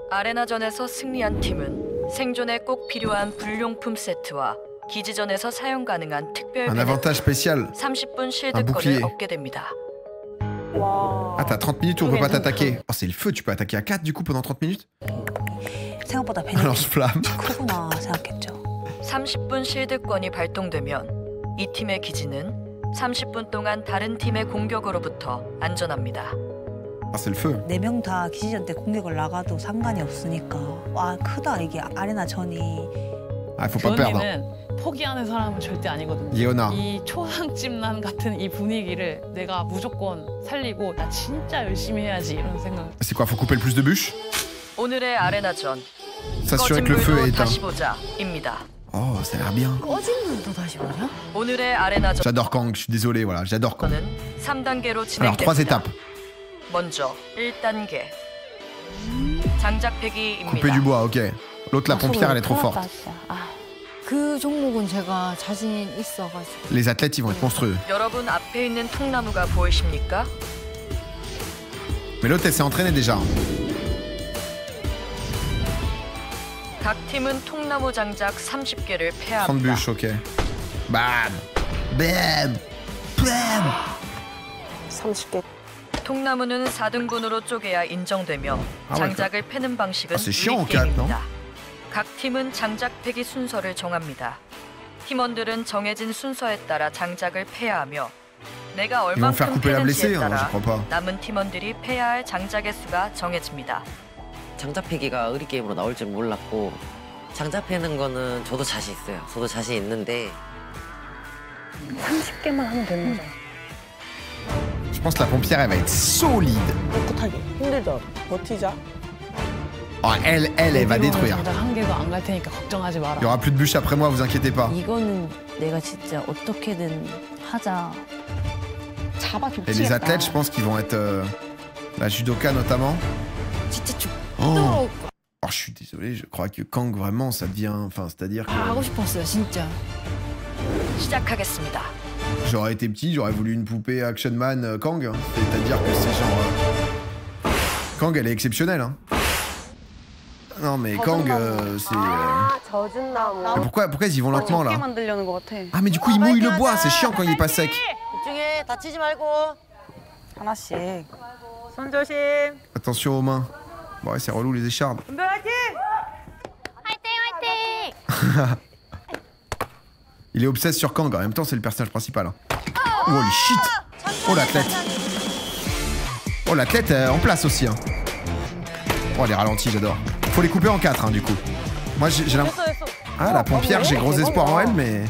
아레나전에서 승리한 팀은 생존에 꼭 필요한 불용품 세트와 기지전에서 사용 가능한 특별 Un avantage spécial. 30분 Un bouclier. 실드권을 얻게 됩니다. Ah, t'as 30 minutes où on peut pas t'attaquer. Oh, c'est le feu, tu peux attaquer à 4 du coup pendant 30 minutes? 생각보다 Un lance-flamme. 크구나 생각했죠. 30분 실드권이 발동되면 이 팀의 기지는 30분 동안 다른 팀의 공격으로부터 안전합니다. Ah, c'est le feu. 4명 다 기지전 때 공격을 나가도 상관이 없으니까. 와 크다 이게 아레나 전이. Ah, faut pas perdre. 전이는 포기하는 사람은 절대 아니거든요. 예언아. 이 초상집난 같은 이 분위기를 내가 무조건 살리고 나 진짜 열심히 해야지 이런 생각. C'est quoi, faut couper le plus de bûches? 오늘의 아레나전 S'assurer que le feu est éteint. 다시 보자입니다. Oh, ça a l'air bien. 꺼진 눈도 다시 보냐? 오늘의 아레나전 J'adore Kang, je suis désolé, voilà, j'adore Kang. 3단계로 Alors, 3 진행됩니다. étapes. 먼저 1단계 장작패기입니다. Couper du bois, ok. L'autre, la pompière, elle est trop forte. 그 종목은 제가 자신 있어가지고. Les athlètes, ils vont être monstrueux. 여러분 앞에 있는 통나무가 보이십니까? Mais l'autre, elle s'est entraînée déjà. 각 팀은 통나무 장작 30개를 30 패합니다. bûches, ok. Bam! Bam! Bam! 30개. 통나무는 4등분으로 쪼개야 인정되며 아, 장작을 패는 방식은 c'est chiant, 게임입니다. 각 팀은 장작 패기 순서를 정합니다. 팀원들은 정해진 순서에 따라 장작을 패야 하며 내가 Ils vont faire 얼만큼 couper la blessée, 패는지에 hein, je 따라 crois pas. 남은 팀원들이 패야 할 장작의 수가 정해집니다. 장작 패기가 의리 게임으로 나올 줄 몰랐고 장작 패는 거는 저도 자신 있어요. 저도 자신 있는데 30개만 하면 되는 거죠. Je pense que la pompière, elle va être solide. 꿋꿋하게 힘들죠. 버티자. Oh, elle va détruire. 장작 한 개도 안 갈 테니까 걱정하지 마라. Il y aura plus de bûches après moi, vous inquiétez pas. 이거는 내가 진짜 어떻게든 하자. Et les athlètes, je pense qu'ils vont être la judoka notamment. Oh. Oh, je suis désolé, je crois que Kang vraiment ça devient, enfin c'est-à-dire que 하고 싶었어요, 진짜. 시작하겠습니다. j'aurais été petit, j'aurais voulu une poupée Action Man Kang. C'est-à-dire que c'est genre Kang, elle est exceptionnelle. Hein. Non mais Kang, c'est. 젖은 나무. Mais pourquoi ils y vont lentement là? 만들려는 것 같아. Ah mais du coup il mouille le bois, c'est chiant quand il est pas sec. 집중해. 다치지 말고. 하나씩. 손 조심. Attention aux mains. Bon ouais, c'est relou les échardes. Il est obsesse sur Kang, en même temps c'est le personnage principal. Hein. Oh holy shit. Oh l'athlète. Oh l'athlète en place aussi. Hein. Oh les ralentis, j'adore. Faut les couper en 4 hein, du coup. Moi j'ai l'impression... Ah la pompière, j'ai gros espoir en elle mais...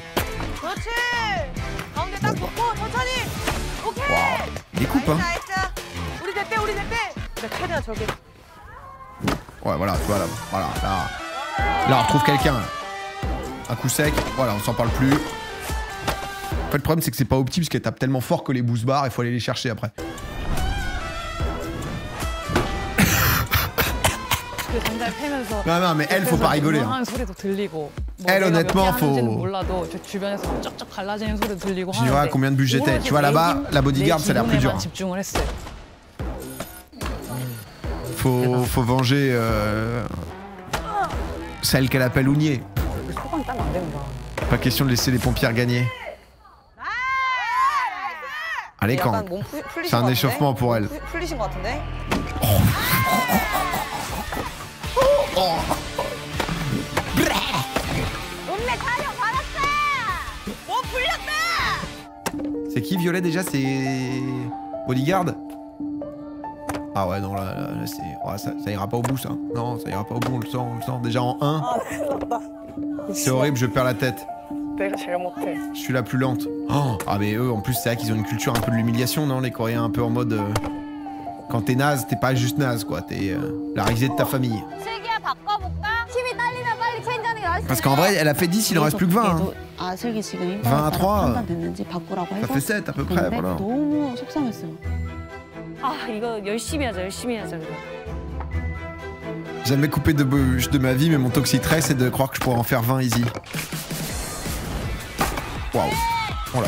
Bon, bah. Wow. Il coupe hein. Ouais voilà, tu vois là, voilà, là on retrouve quelqu'un. Un coup sec, voilà, on s'en parle plus. En fait le problème c'est que c'est pas opti parce qu'elle tape tellement fort que les boost bars, il faut aller les chercher après. Non mais elle faut pas rigoler. Hein. Elle honnêtement faut... Je dirais à combien de bûches j'étais. Tu vois là-bas, la bodyguard ça a l'air plus dur. Faut venger celle qu'elle appelle Ounier. Pas question de laisser les pompières gagner. Allez Kang. C'est un échauffement pour elle. C'est qui Violet déjà? C'est bodyguard? Ah ouais non là c'est... Oh, ça ira pas au bout ça. Non ça ira pas au bout, on le sent déjà en 1. C'est horrible, je perds la tête. Je suis la plus lente. Oh, ah mais eux en plus c'est vrai qu'ils ont une culture un peu de l'humiliation non, les Coréens un peu en mode... Quand t'es naze, t'es pas juste naze quoi, t'es la risée de ta famille. Parce qu'en vrai elle a fait 10, il en reste plus que 20 hein. 20 à 3 ça fait 7 à peu près voilà. Jamais coupé de bûche de ma vie mais mon toxitrait c'est de croire que je pourrais en faire 20 easy. Waouh. Oh la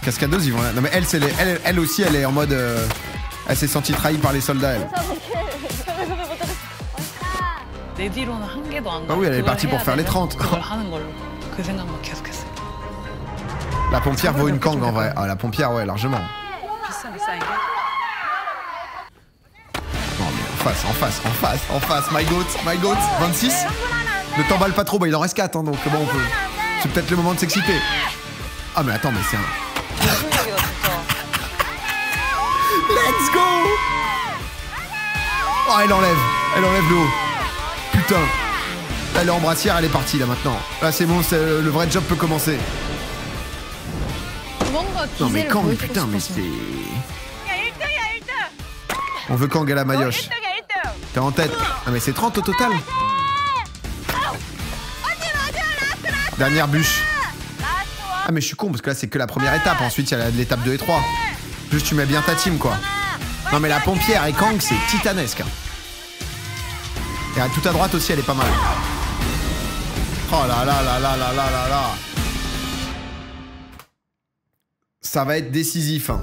cascadeuse ils vont là. Non mais elle aussi elle est en mode elle s'est sentie trahie par les soldats elle. Ah oui elle est partie pour faire les 30. La pompière vaut une Kang en vrai. Ah la pompière ouais largement. Non mais en face, my goat, 26. Ne t'emballe pas trop, bah il en reste 4 hein, donc bon on peut... C'est peut-être le moment de s'exciter. Ah mais attends mais c'est un... Let's go. Oh elle enlève le haut. Putain. Là elle est en brassière, elle est partie là maintenant. Là c'est bon, le vrai job peut commencer. Non mais Kang, putain mais c'est... On veut Kang à la Mayoche. T'es en tête. Ah mais c'est 30 au total. Dernière bûche. Ah mais je suis con parce que là c'est que la première étape. Ensuite il y a l'étape 2 et 3. Juste tu mets bien ta team quoi. Non mais la pompière et Kang c'est titanesque. Et à tout à droite aussi elle est pas mal. Oh là là là là là là là là. Ça va être décisif. Hein.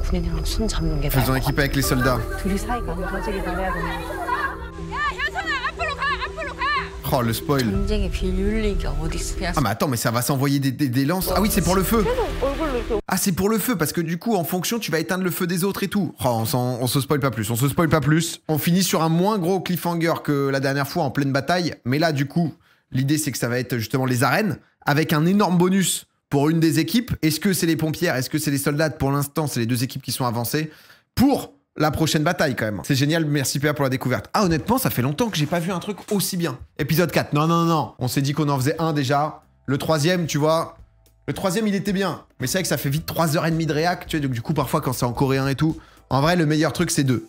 Faisons équipe avec les soldats. Oh le spoil. Ah mais attends mais ça va s'envoyer des lances. Ah oui c'est pour le feu. Ah c'est pour le feu parce que du coup en fonction tu vas éteindre le feu des autres et tout. Oh, on se spoil pas plus. On finit sur un moins gros cliffhanger que la dernière fois en pleine bataille. Mais là du coup l'idée c'est que ça va être justement les arènes avec un énorme bonus pour une des équipes. Est-ce que c'est les pompières? Est-ce que c'est les soldats? Pour l'instant, c'est les deux équipes qui sont avancées pour la prochaine bataille quand même. C'est génial, merci PA pour la découverte. Ah honnêtement, ça fait longtemps que j'ai pas vu un truc aussi bien. Épisode 4, non. On s'est dit qu'on en faisait un déjà. Le troisième, tu vois, le troisième il était bien. Mais c'est vrai que ça fait vite 3h30 de réac, tu vois, donc du coup parfois quand c'est en coréen et tout, en vrai le meilleur truc c'est 2.